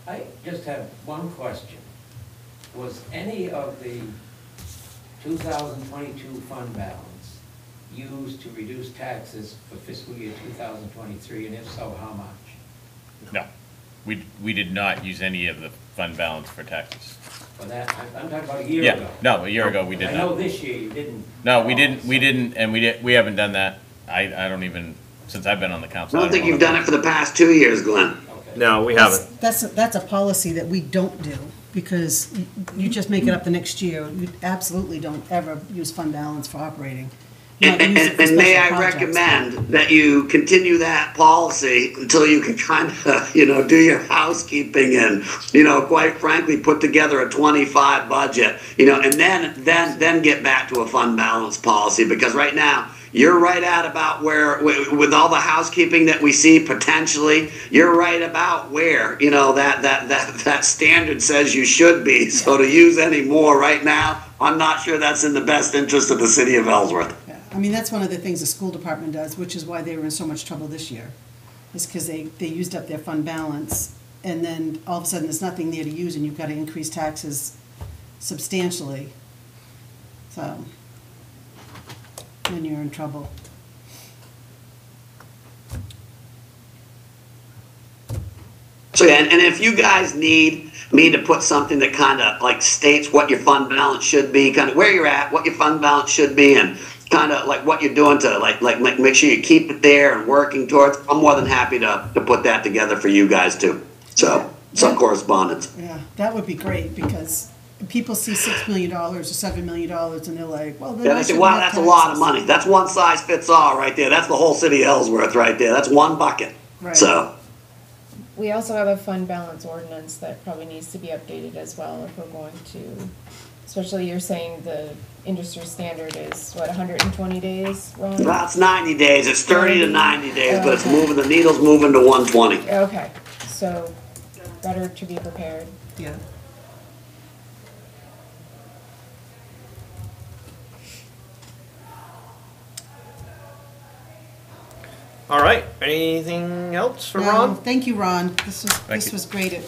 I just have one question. Was any of the 2022 fund balance used to reduce taxes for fiscal year 2023, and if so, how much? No, we did not use any of the fund balance for taxes. For that, I'm talking about a year Yeah, ago. no, a year ago we did I know not. this year you didn't. No, we didn't, and we haven't done that. I don't even, since I've been on the I council. don't think you've done it for the past 2 years, Glenn. Okay. No, we haven't. That's a policy that we don't do, because you just make it up the next year. You absolutely don't ever use fund balance for operating. You might use it for And may I special projects. recommend that you continue that policy until you can kind of, you know, do your housekeeping and, you know, quite frankly, put together a 25 budget, you know, and then get back to a fund balance policy, because right now, you're right at about where, with all the housekeeping that we see potentially, you're right about where, you know, that standard says you should be. So to use any more right now, I'm not sure that's in the best interest of the city of Ellsworth. Yeah, I mean, that's one of the things the school department does, which is why they were in so much trouble this year, is because they used up their fund balance, and then all of a sudden, there's nothing there to use, and you've got to increase taxes substantially. So, then you're in trouble. So yeah, and if you guys need me to put something that kind of like states what your fund balance should be, kind of where you're at, what your fund balance should be, and kind of like what you're doing to like make sure you keep it there and working towards, I'm more than happy to put that together for you guys too. So some correspondence. Yeah, that would be great, because people see $6 million or $7 million, and they're like, well, then Yeah, I they say, shouldn't wow, have that's a lot of taxes." money. That's one size fits all right there. That's the whole city of Ellsworth right there. That's one bucket. Right. So, We also have a fund balance ordinance that probably needs to be updated as well if we're going to, especially you're saying the industry standard is, what, 120 days, Ron? that's 90 days. It's 30 to 90 days, but it's Okay. moving, the needle's moving to 120. Okay, so better to be prepared. Yeah. All right, anything else for No, Ron? thank you, Ron. This you. was great.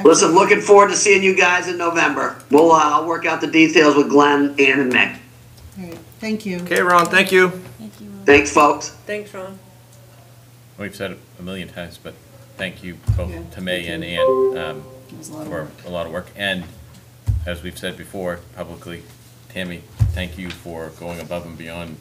Listen, looking forward to seeing you guys in November. I'll work out the details with Glenn, Ann, and Nick. All right, thank you. Okay, Ron, thank you. Thanks, folks. Thanks, Ron. We've said it a million times, but thank you both Yeah, to May and thank Ann It was a lot of for work. a lot of work. And as we've said before publicly, Tammy, thank you for going above and beyond.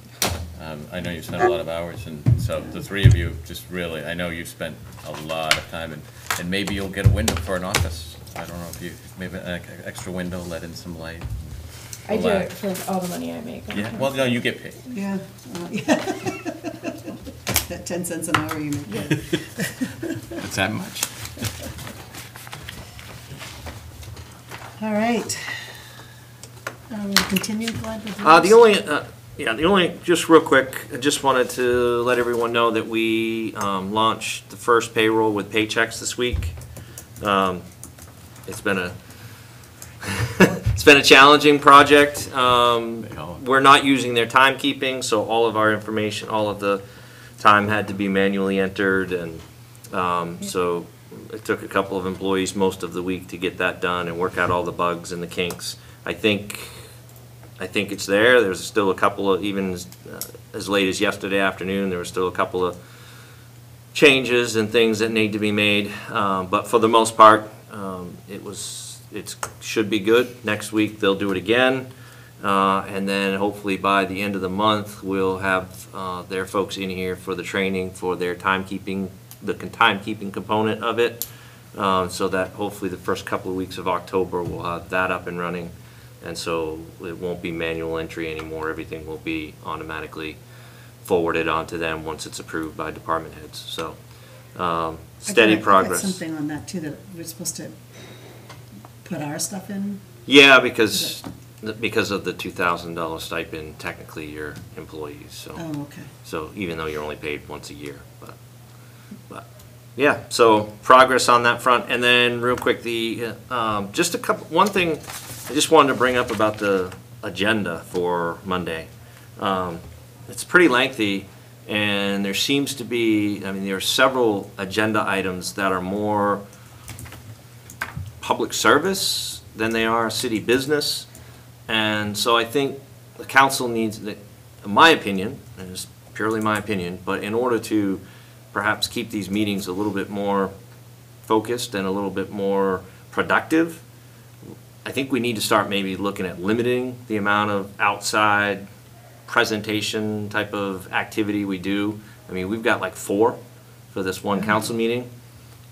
I know you spent a lot of hours, and so the three of you, just really, I know you've spent a lot of time, and maybe you'll get a window for an office. I don't know if you, maybe an extra window, let in some light. I do Relax. it for all the money I make. Yeah, well, no, you get paid. Yeah. Yeah. That 10 cents an hour you make. It's that much. All right. Continue, Glenn, with The only, just real quick, I just wanted to let everyone know that we launched the first payroll with Paychex this week. It's been a, it's been a challenging project. We're not using their timekeeping, so all of our information, all of the time had to be manually entered, and so it took a couple of employees most of the week to get that done and work out all the bugs and the kinks. I think it's there. There's still a couple of, even as late as yesterday afternoon, there were still a couple of changes and things that need to be made. But for the most part, it should be good. Next week, they'll do it again. And then hopefully by the end of the month, we'll have their folks in here for the training for their timekeeping, the timekeeping component of it. So that hopefully the first couple of weeks of October, we'll have that up and running. And so it won't be manual entry anymore. Everything will be automatically forwarded onto them once it's approved by department heads. So steady I got progress. something on that too, that we're supposed to put our stuff in. Yeah, because of the $2,000 stipend, technically you're employees, so. Oh, okay. So even though you're only paid once a year, but, yeah, so progress on that front. And then real quick, one thing I just wanted to bring up about the agenda for Monday. It's pretty lengthy, and there seems to be, there are several agenda items that are more public service than they are city business. And so I think the council needs, in my opinion, and it's purely my opinion, but in order to perhaps keep these meetings a little bit more focused and a little bit more productive, I think we need to start maybe looking at limiting the amount of outside presentation type of activity we do. We've got like 4 for this one council meeting,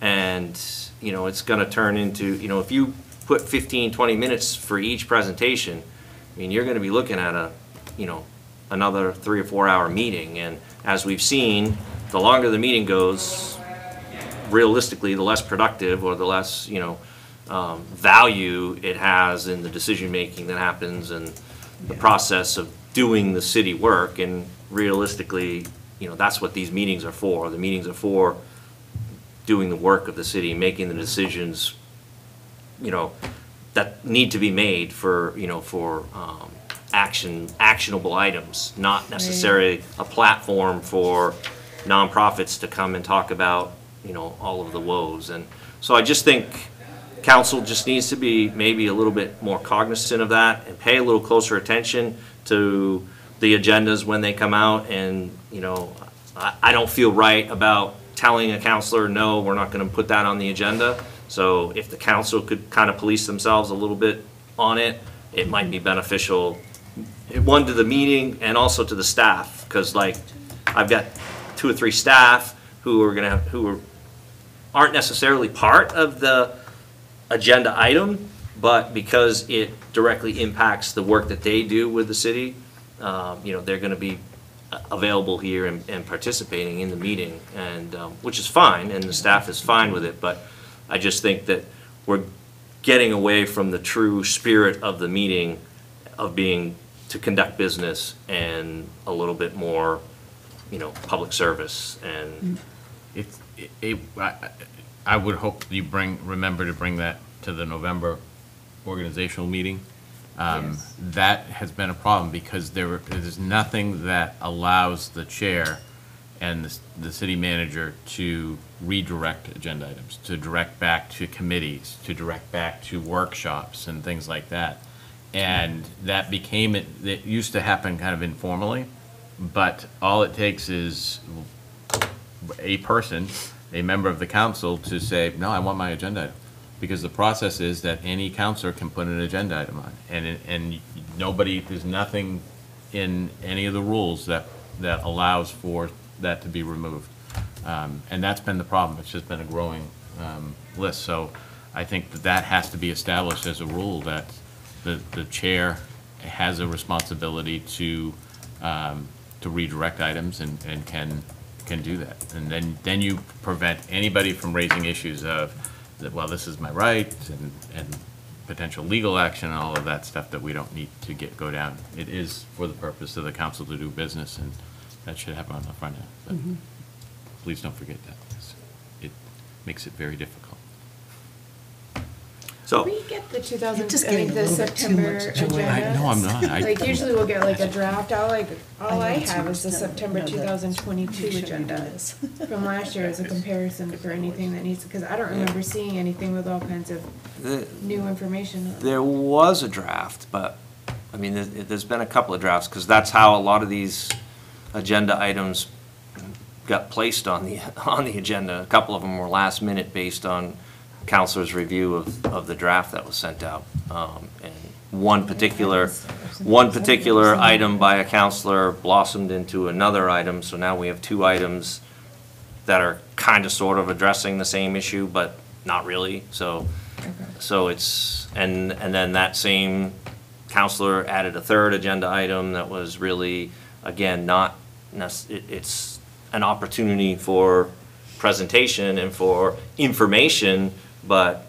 and it's gonna turn into, if you put 15, 20 minutes for each presentation, you're gonna be looking at another 3 or 4 hour meeting. And as we've seen, the longer the meeting goes, realistically, the less productive or the less, value it has in the decision-making that happens and the process of doing the city work. And realistically, that's what these meetings are for. The meetings are for doing the work of the city, making the decisions, that need to be made for actionable items, not necessarily a platform for nonprofits to come and talk about, all of the woes. And so I just think council just needs to be maybe a little bit more cognizant of that and pay a little closer attention to the agendas when they come out. And, I don't feel right about telling a counselor, no, we're not gonna put that on the agenda. So if the council could kind of police themselves a little bit on it, it might be beneficial, one, to the meeting and also to the staff. Because like, I've got 2 or 3 staff who aren't necessarily part of the agenda item, but because it directly impacts the work that they do with the city, they're gonna be available here and participating in the meeting, and which is fine, and the staff is fine with it. But I just think that we're getting away from the true spirit of the meeting, of being to conduct business and a little bit more, public service. And I would hope you remember to bring that to the November organizational meeting. Yes. That has been a problem because there's nothing that allows the chair and the city manager to redirect agenda items, to direct back to committees, to direct back to workshops and things like that. And that it used to happen kind of informally, but all it takes is a member of the council to say, no, I want my agenda item. Because the process is that any counselor can put an agenda item on. And there's nothing in any of the rules that allows for that to be removed. And that's been the problem. It's just been a growing list. So I think that has to be established as a rule, that the chair has a responsibility to redirect items and can do that. And then you prevent anybody from raising issues of, well, this is my right, and potential legal action and all of that stuff that we don't need to go down. It is for the purpose of the council to do business, and that should happen on the front end. But please don't forget that, because it makes it very difficult. so, We get the 2000, just I think getting a the little bit too September much joy. agenda. No, I'm not. Like usually we'll get like a draft, all I know have too is the much, September no, 2022 you shouldn't agenda. do this. From last year as a comparison for anything that needs, because I don't remember seeing anything with all kinds of new information. on it. there was a draft, but, there's been a couple of drafts, because that's how a lot of these agenda items got placed on the agenda. A couple of them were last minute based on counselor's review of the draft that was sent out. And one particular item by a counselor blossomed into another item, so now we have 2 items that are kind of sort of addressing the same issue, but not really. So it's, and then that same counselor added a third agenda item that was really, again, not, it's an opportunity for presentation and for information, but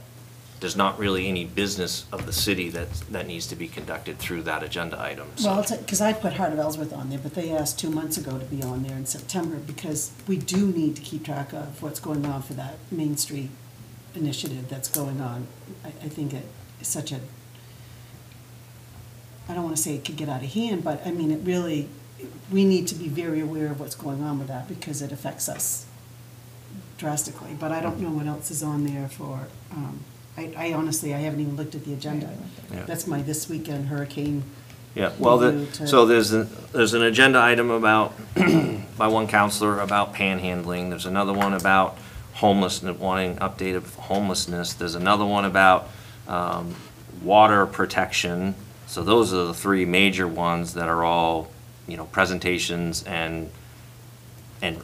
there's not really any business of the city that needs to be conducted through that agenda item. So- Well, because I put Heart of Ellsworth on there, but they asked 2 months ago to be on there in September, because we do need to keep track of what's going on for that Main Street initiative that's going on. I think it is such a, I don't want to say it could get out of hand, but I mean, it really, we need to be very aware of what's going on with that, because it affects us drastically. But I don't know what else is on there for, I honestly, I haven't even looked at the agenda. Yeah. That's my this weekend hurricane. Yeah, well, review to- so there's an agenda item about, by one counselor about panhandling. There's another one about homelessness, wanting update of homelessness. There's another one about water protection. So those are the three major ones that are all, presentations and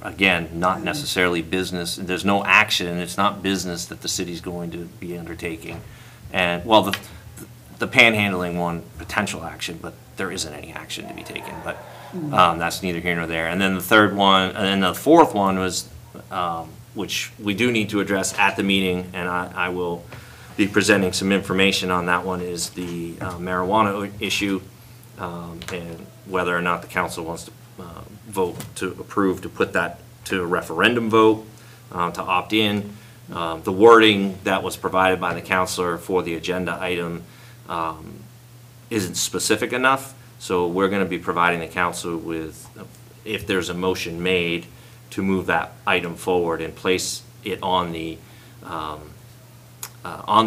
again, not necessarily business. There's no action. It's not business that the city's going to be undertaking. And, well, the panhandling one, potential action, but there isn't any action to be taken. But that's neither here nor there. And then the third one, and then the fourth one was, which we do need to address at the meeting, and I will be presenting some information on that one, is the marijuana issue, and whether or not the council wants to vote to approve to put that to a referendum vote, to opt in. The wording that was provided by the counselor for the agenda item isn't specific enough, so we're going to be providing the council with, if there's a motion made, to move that item forward and place it on the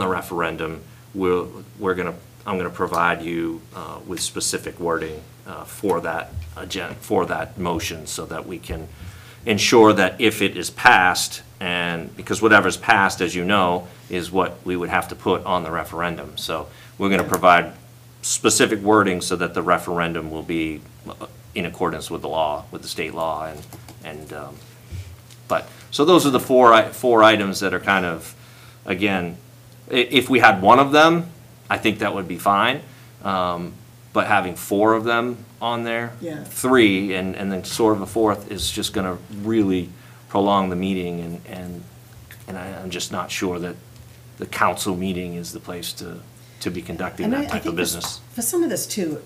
referendum. I'm going to provide you with specific wording for that motion, so that we can ensure that if it is passed, and because whatever's passed, as you know, is what we would have to put on the referendum. So we're going to provide specific wording so that the referendum will be in accordance with the law, with the state law, but so those are the four items that are kind of, again, if we had one of them, I think that would be fine. But having four of them on there, Yeah. three, and then sort of a fourth is just going to really prolong the meeting, and I'm just not sure that the council meeting is the place to be conducting And that I type of think business. For some of this too,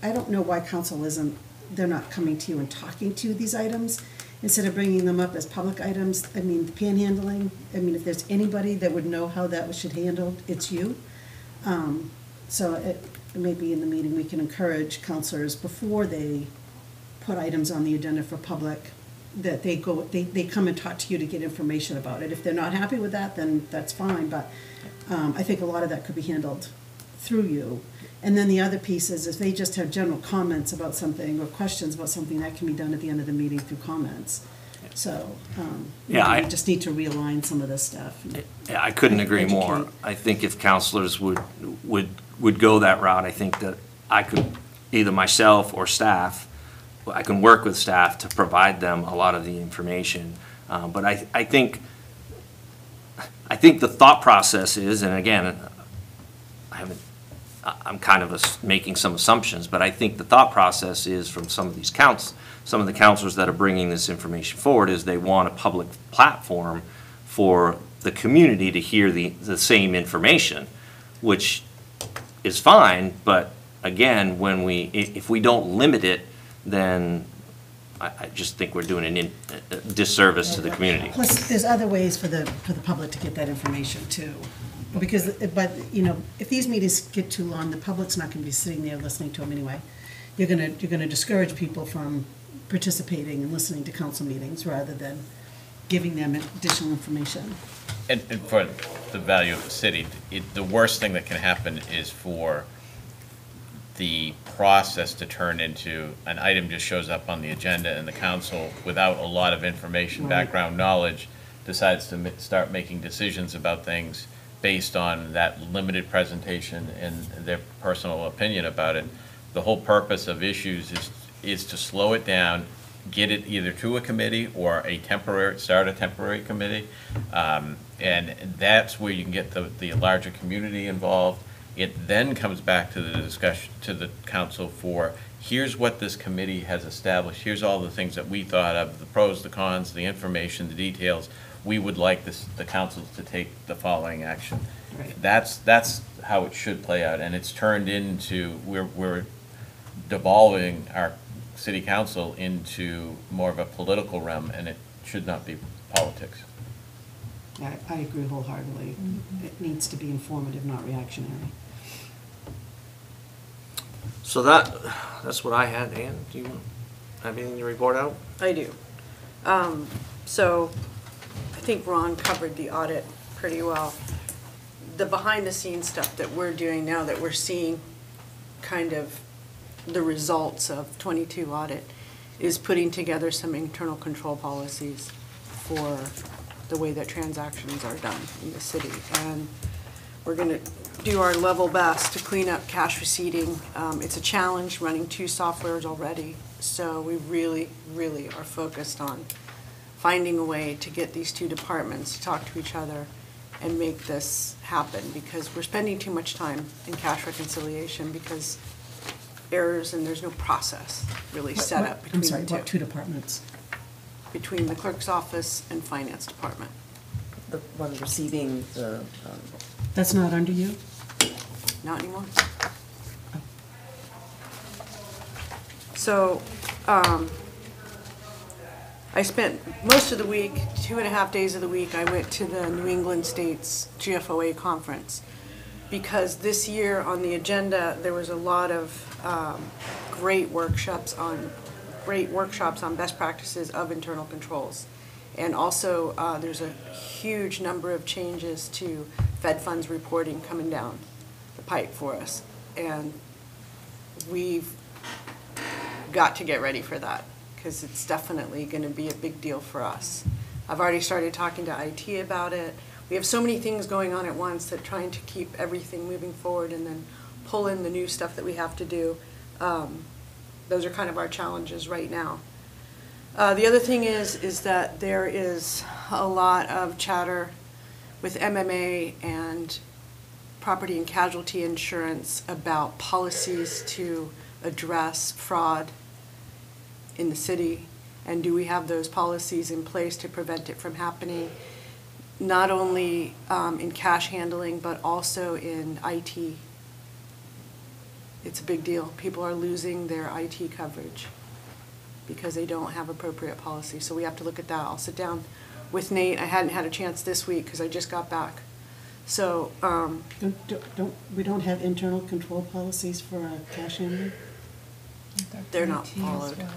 I don't know why council isn't, they're not coming to you and talking to you these items, instead of bringing them up as public items. I mean, the panhandling, if there's anybody that would know how that should be handled, it's you. So it may be in the meeting, we can encourage counselors before they put items on the agenda for public, that they come and talk to you to get information about it. If they're not happy with that, then that's fine, but I think a lot of that could be handled through you. And then the other piece is, if they just have general comments about something or questions about something, that can be done at the end of the meeting through comments. So, Yeah, we just need to realign some of this stuff. Yeah, I couldn't agree more. Educate. I think if counselors would go that route, I think that I could, either myself or staff, I can work with staff to provide them a lot of the information. But I think the thought process is, and again, I'm kind of making some assumptions, but I think the thought process is, from some of the counselors that are bringing this information forward, is they want a public platform for the community to hear the same information, which is fine, but again, if we don't limit it, then I just think we're doing a disservice to the community. Plus, there's other ways for the public to get that information too. Because, if these meetings get too long, the public's not gonna be sitting there listening to them anyway. You're gonna discourage people from participating and listening to council meetings rather than giving them additional information. And for the value of the city, the worst thing that can happen is for the process to turn into an item just shows up on the agenda, and the council, without a lot of information, Right. background knowledge, decides to start making decisions about things based on that limited presentation and their personal opinion about it. The whole purpose of issues is to slow it down, get it either to a committee or start a temporary committee. And that's where you can get the larger community involved. It then comes back to the discussion, to the council for, here's what this committee has established, here's all the things that we thought of, the pros, the cons, the information, the details. We would like the council to take the following action. Right. That's how it should play out, and it's turned into, we're devolving our city council into more of a political realm, and it should not be politics. I agree wholeheartedly. It needs to be informative, not reactionary. So that's what I had. Ann, do you have anything to report out? I do. So I think Ron covered the audit pretty well. The behind-the-scenes stuff that we're doing now, that we're seeing kind of the results of 22 audit, is putting together some internal control policies for the way that transactions are done in the city. And we're going to do our level best to clean up cash receipting. It's a challenge running 2 softwares already, so we really, really are focused on finding a way to get these 2 departments to talk to each other and make this happen, because we're spending too much time in cash reconciliation because errors, and there's no process really set up between I'm sorry, the what 2 two. departments? Between the clerk's office and finance department. The one receiving the, That's not under you? Not anymore. So, I spent most of the week, 2.5 days of the week, I went to the New England States GFOA conference, because this year on the agenda, there was a lot of great workshops on best practices of internal controls. And also, there's a huge number of changes to Fed funds reporting coming down the pipe for us. And we've got to get ready for that, because it's definitely going to be a big deal for us. I've already started talking to IT about it. We have so many things going on at once that trying to keep everything moving forward and then pull in the new stuff that we have to do. Those are kind of our challenges right now. The other thing is that there is a lot of chatter with MMA and property and casualty insurance about policies to address fraud in the city, and do we have those policies in place to prevent it from happening, not only in cash handling, but also in IT. It's a big deal. People are losing their IT coverage because they don't have appropriate policy. So we have to look at that. I'll sit down with Nate. I hadn't had a chance this week because I just got back. So, We don't have internal control policies for our cash handling? they're not IT as followed well.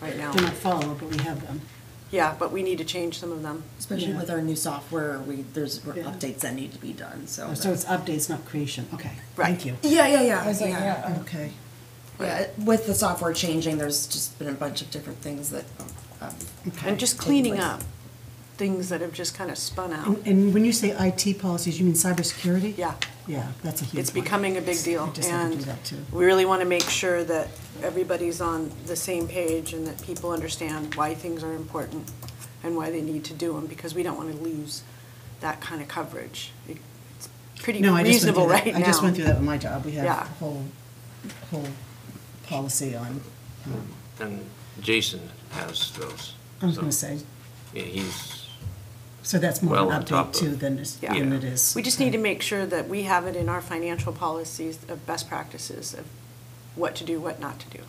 right now. They're not followed, but we have them. Yeah, but we need to change some of them. especially Yeah. with our new software, there's Yeah. updates that need to be done, so. Oh, so it's updates, not creation, okay. Right. Thank you. Yeah, I was like, yeah. Okay. Yeah, with the software changing, there's just been a bunch of different things that, And just taking cleaning place. up things that have just kind of spun out. And when you say IT policies, you mean cybersecurity? Yeah. Yeah, that's a huge one. It's becoming a big deal, I just had to do and that too. we really want to make sure that everybody's on the same page and that people understand why things are important and why they need to do them, because we don't want to lose that kind of coverage. It's pretty No, I just went reasonable through that. right now. I just went through that with my job. We have Yeah. a whole policy on, And Jason has those. I was So, gonna say, Yeah, he's, so that's more Well, an on top update too of- than Yeah. it is. We just need to make sure that we have it in our financial policies of best practices of what to do, what not to do.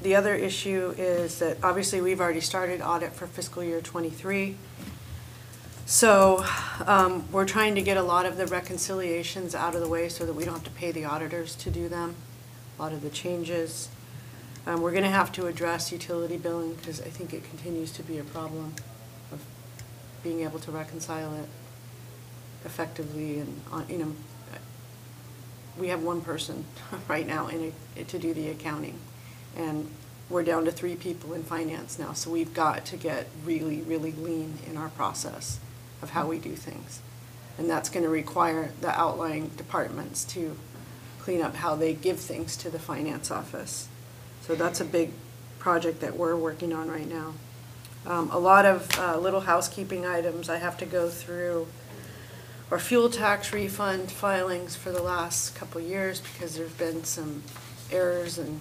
The other issue is that obviously we've already started audit for fiscal year '23. So we're trying to get a lot of the reconciliations out of the way so that we don't have to pay the auditors to do them, a lot of the changes. We're going to have to address utility billing because I think it continues to be a problem of being able to reconcile it effectively and, we have one person right now to do the accounting. And we're down to 3 people in finance now, so we've got to get really, really lean in our process of how we do things. And that's going to require the outlying departments to clean up how they give things to the finance office. So that's a big project that we're working on right now. A lot of little housekeeping items I have to go through our fuel tax refund filings for the last couple of years because there's been some errors and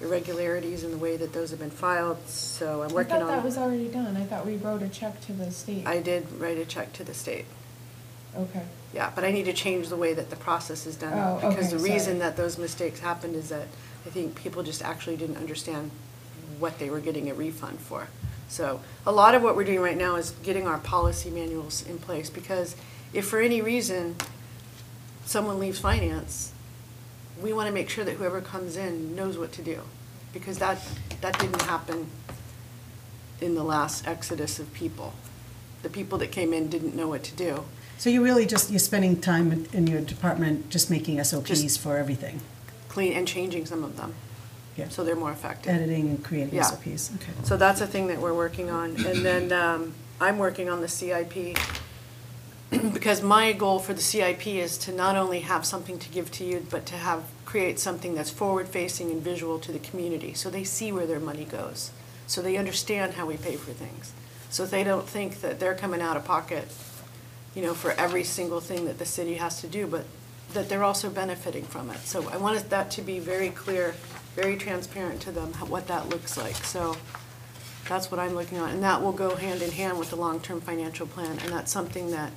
irregularities in the way that those have been filed, so I'm I working thought that on. was already done. I thought we wrote a check to the state. I did write a check to the state. Okay. Yeah, but I need to change the way that the process is done. Oh, Because okay, the reason sorry. that those mistakes happened is that I think people just actually didn't understand what they were getting a refund for. So a lot of what we're doing right now is getting our policy manuals in place, because if for any reason someone leaves finance, we want to make sure that whoever comes in knows what to do, because that didn't happen in the last exodus of people. The people that came in didn't know what to do. So you really just, you're spending time in your department just making SOPs Just- for everything? Clean and changing some of them, Yeah. so they're more effective. Editing and creating Yeah. SOPs, okay. So that's a thing that we're working on. And then I'm working on the CIP, because my goal for the CIP is to not only have something to give to you, but to create something that's forward-facing and visual to the community, so they see where their money goes, so they understand how we pay for things. So they don't think that they're coming out of pocket, for every single thing that the city has to do, but that they're also benefiting from it. So I wanted that to be very clear, very transparent to them, what that looks like. So that's what I'm looking on, and that will go hand in hand with the long-term financial plan, and that's something that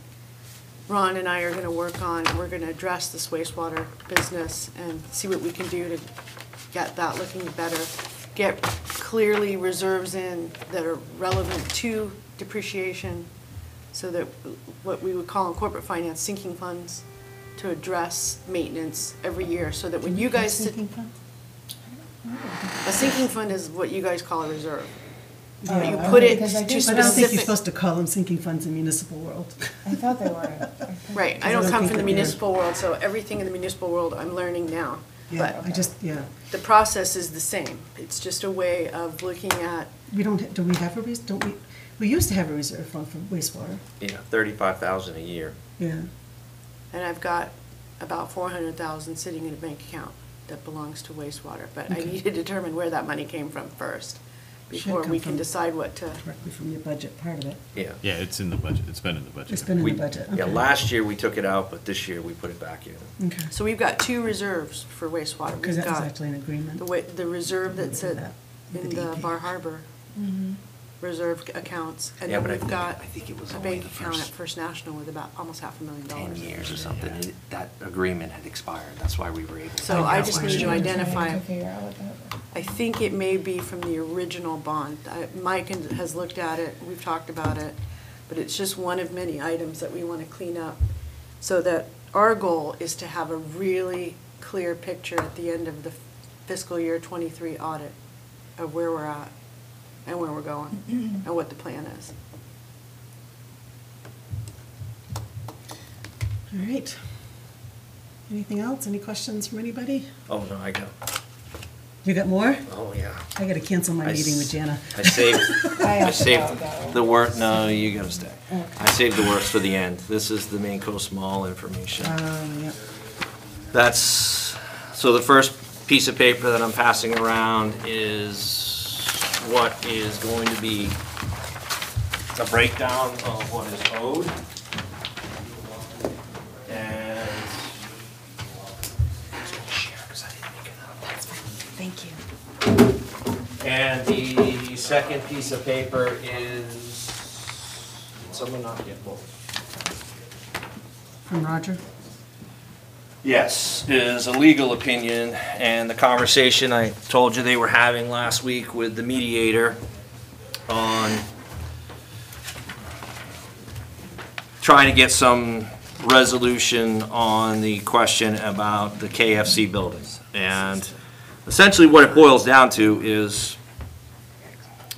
Ron and I are gonna work on. We're gonna address this wastewater business and see what we can do to get that looking better, get clearly reserves in that are relevant to depreciation, so that what we would call in corporate finance sinking funds, to address maintenance every year, so that when you guys sit. Sinking fund? A sinking fund is what you guys call a reserve. Oh, You okay, put it because I to think- I don't think you're specific. supposed to call them sinking funds in municipal world. I thought they were. Right, I I don't don't come think from the that they're- municipal world, so everything in the municipal world I'm learning now. Yeah, But yeah. the process is the same. It's just a way of looking at, Do we have don't we used to have a reserve fund for wastewater, Yeah, 35,000 a year. yeah. and I've got about 400,000 sitting in a bank account that belongs to wastewater, but I Okay. need to determine where that money came from first, Should before come we can from- decide what to. Directly from your budget, part of it. Yeah. Yeah, it's in the budget, it's been in the budget. It's been in We- the budget, Yeah, okay. last year we took it out, but this year we put it back in. Okay, So we've got two reserves for wastewater. because We've that was got actually an agreement. the reserve that's With at, that, with in the the DEP. Bar Harbor reserve accounts, and Yeah, then but I we've think- got I think it was a only bank the account at first First National with about almost $500,000. 10 years or something, and that agreement had expired, that's why we were able to. So I just need to I'm trying identify, to figure out what that. I think it may be from the original bond. Mike has looked at it, we've talked about it, but it's just one of many items that we want to clean up, so that our goal is to have a really clear picture at the end of the fiscal year '23 audit of where we're at and where we're going and what the plan is. All right. Anything else? Any questions from anybody? Oh, no, I got, You got more? oh, yeah. I gotta cancel my I meeting with s- Jana. I saved, I I have to saved go. the work, no, you gotta stay. Okay. I saved the worst for the end. This is the Maine Coast Mall information. Yeah. That's, so the first piece of paper that I'm passing around is what is going to be a breakdown of what is owed. And. Thank you. And the second piece of paper is, did someone not get both? From Roger? Yes, is a legal opinion, and the conversation I told you they were having last week with the mediator on trying to get some resolution on the question about the KFC buildings. And essentially what it boils down to is,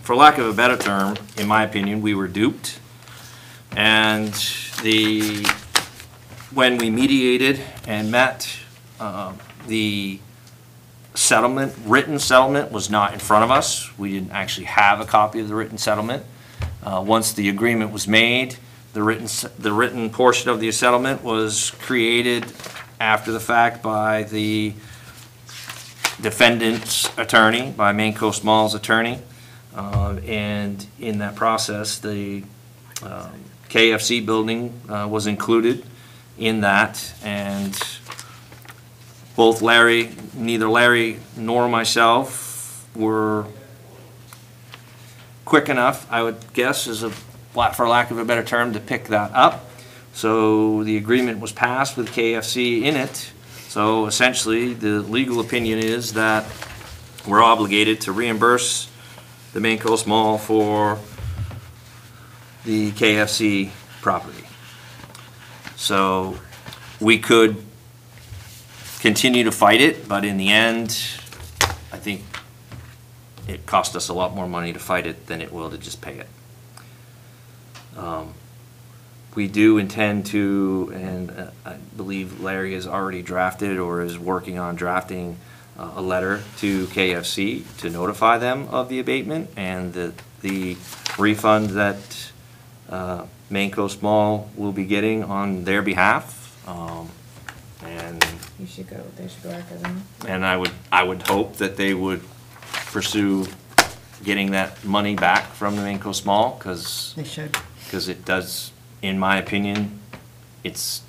for lack of a better term, in my opinion, we were duped. And when we mediated and met, the settlement, written settlement was not in front of us. We didn't actually have a copy of the written settlement. Once the agreement was made, the written portion of the settlement was created after the fact by the defendant's attorney, by Maine Coast Mall's attorney. And in that process, the KFC building was included in that, and neither Larry nor myself were quick enough, I would guess, for lack of a better term, to pick that up. So the agreement was passed with KFC in it. So essentially, the legal opinion is that we're obligated to reimburse the Main Coast Mall for the KFC property. So we could continue to fight it, but in the end, I think it cost us a lot more money to fight it than it will to just pay it. We do intend to, and I believe Larry has already drafted or is working on drafting a letter to KFC to notify them of the abatement and the refund that Main Coast Mall will be getting on their behalf. And They should go after them. and I would hope that they would pursue getting that money back from the Main Coast Mall, because They should. it does, in my opinion, it's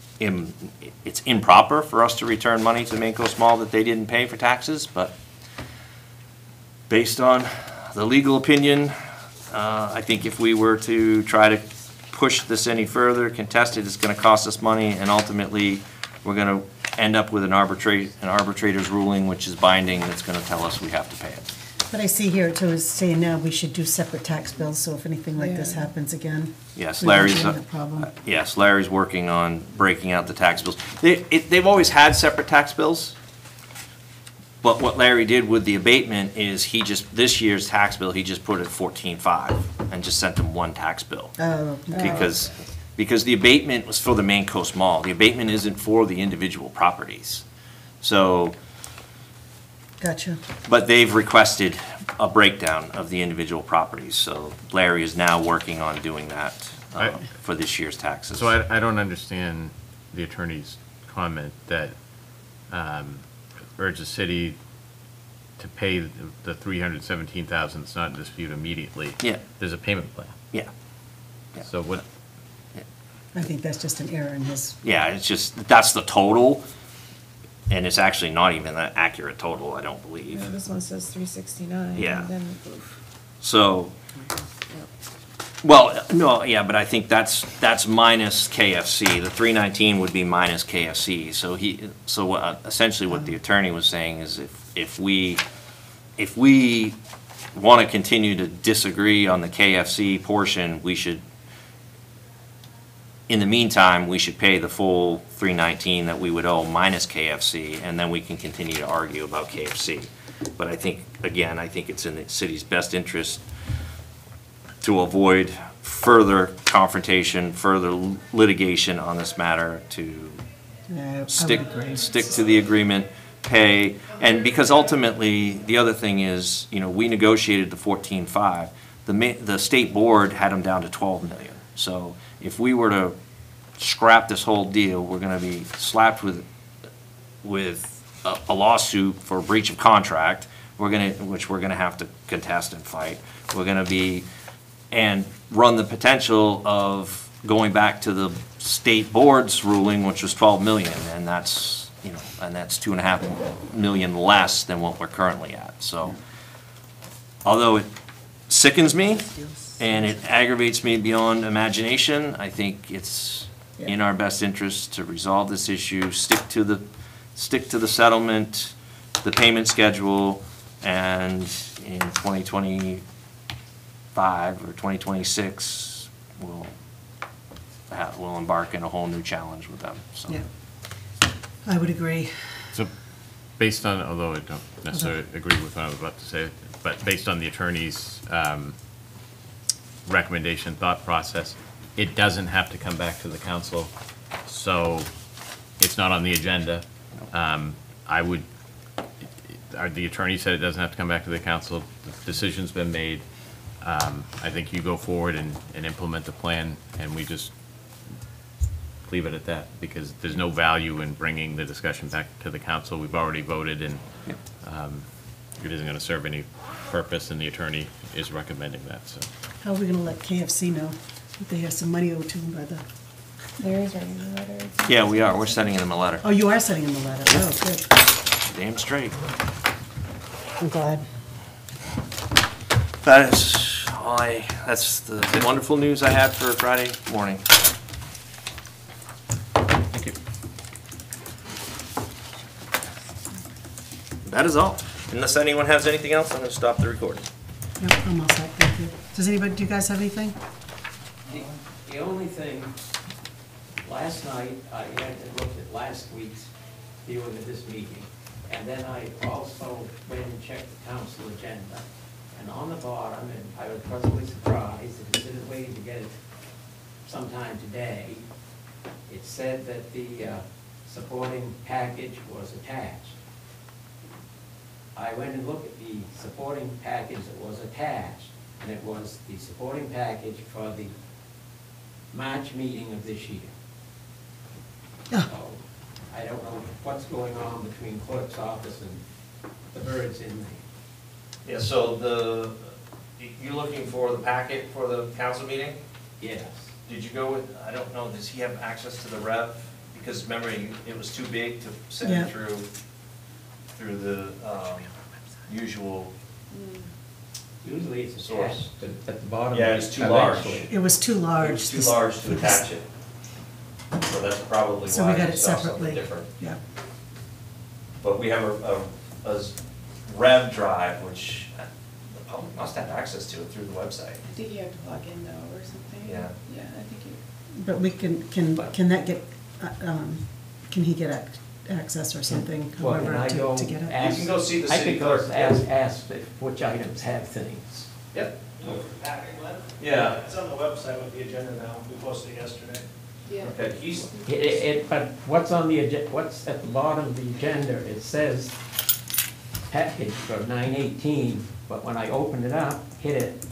improper for us to return money to Main Coast Mall that they didn't pay for taxes, but based on the legal opinion, I think if we were to try to push this any further, contest it, it's gonna cost us money, and ultimately, we're gonna end up with an arbitrator's ruling, which is binding, that's gonna tell us we have to pay it. But I see here too, is saying now we should do separate tax bills, so if anything like this Yeah. happens again. Yes, we won't Larry's, have that problem. yes, Larry's working on breaking out the tax bills. They've always had separate tax bills, but what Larry did with the abatement is this year's tax bill, he just put it 14.5 and just sent them one tax bill. Oh, Because the abatement was for the Main Coast Mall. The abatement isn't for the individual properties. So, gotcha. but they've requested a breakdown of the individual properties. So Larry is now working on doing that for this year's taxes. So I don't understand the attorney's comment that urge the city to pay the $317,000 that's not in dispute immediately. Yeah. There's a payment plan. Yeah. So what, I think that's just an error in his, Yeah, it's just, that's the total, and it's actually not even an accurate total, I don't Yeah, believe. this one says 369. Yeah. And then, So, well, no, yeah, but I think that's minus KFC. The 319 would be minus KFC. So essentially what the attorney was saying is if we want to continue to disagree on the KFC portion, we should, in the meantime, we should pay the full 319 that we would owe minus KFC, and then we can continue to argue about KFC. But I think, again, I think it's in the city's best interest to avoid further confrontation, further litigation on this matter, to yeah, I would stick agree. to the agreement, pay, and because ultimately, the other thing is, we negotiated the 14.5. The state board had them down to 12 million. So if we were to scrap this whole deal, we're gonna be slapped with a lawsuit for breach of contract, which we're gonna have to contest and fight. We're gonna be, and run the potential of going back to the state board's ruling, which was 12 million, and that's, and that's 2.5 million less than what we're currently at. So, although it sickens me and it aggravates me beyond imagination, I think it's in our best interest to resolve this issue, stick to the settlement, the payment schedule, and in 2025 or 2026, we'll embark in a whole new challenge with them, so. Yeah. I would agree. so based on, although I don't necessarily agree with what I was about to say, but based on the attorney's recommendation, thought process, it doesn't have to come back to the council, so it's not on the agenda. The attorney said it doesn't have to come back to the council, the decision's been made. I think you go forward and implement the plan, and we just leave it at that, because there's no value in bringing the discussion back to the council. We've already voted, and it isn't gonna serve any purpose, and the attorney is recommending that, so. How are we gonna let KFC know? They have some money owed to them by the, Larry's writing the letter. Yeah, we are. We're sending him a letter. oh, you are sending them a letter. Oh, good. Damn straight. I'm glad. That is that's the wonderful news I had for Friday morning. Thank you. That is all. Unless anyone has anything else, I'm gonna stop the recording. Yep, I'm all set, thank you. Does anybody, do you guys have anything? The only thing, last night, I had to look at last week's viewing of this meeting, and then I also went and checked the council agenda. And on the bottom, and I was pleasantly surprised, that instead of waiting to get it sometime today, it said that the supporting package was attached. I went and looked at the supporting package that was attached, and it was the supporting package for the March meeting of this year. Yeah. So, I don't know what's going on between clerk's office and the birds in the, Yeah, so you're looking for the packet for the council meeting? yes. Did you go with, I don't know, does he have access to the rev? Because remember, it was too big to send Yeah. through the usual. Usually it's Source. attached at the bottom. Yeah, it's too large. eventually. It was too large. It was too large to attach it. So that's probably So we why got you it saw something separately. different. Yeah, But we have a rev drive, which the public must have access to it through the website. I think you have to log in though, or something. Yeah. Yeah, I think you. but we can that get, can he get access or something, Well, can however, I go to get it? ask- You can go see the I city could go clerk. ask which items have things. Yep. Packing list? Yeah. It's on the website with the agenda now, we posted it yesterday. Yeah. Okay, he's, But what's on the, what's at the bottom of the agenda, it says package for 9/18, but when I open it up, hit it,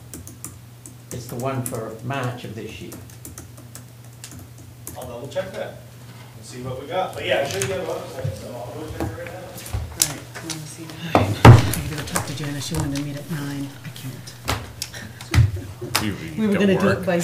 it's the one for March of this year. I'll double check that and see what we got. But yeah, I should get a website, so I'll go check it right now. All right, I wanna see that. I'm gonna talk to Janice, she wanted to meet at 9, I can't. You We were got gonna do work. it by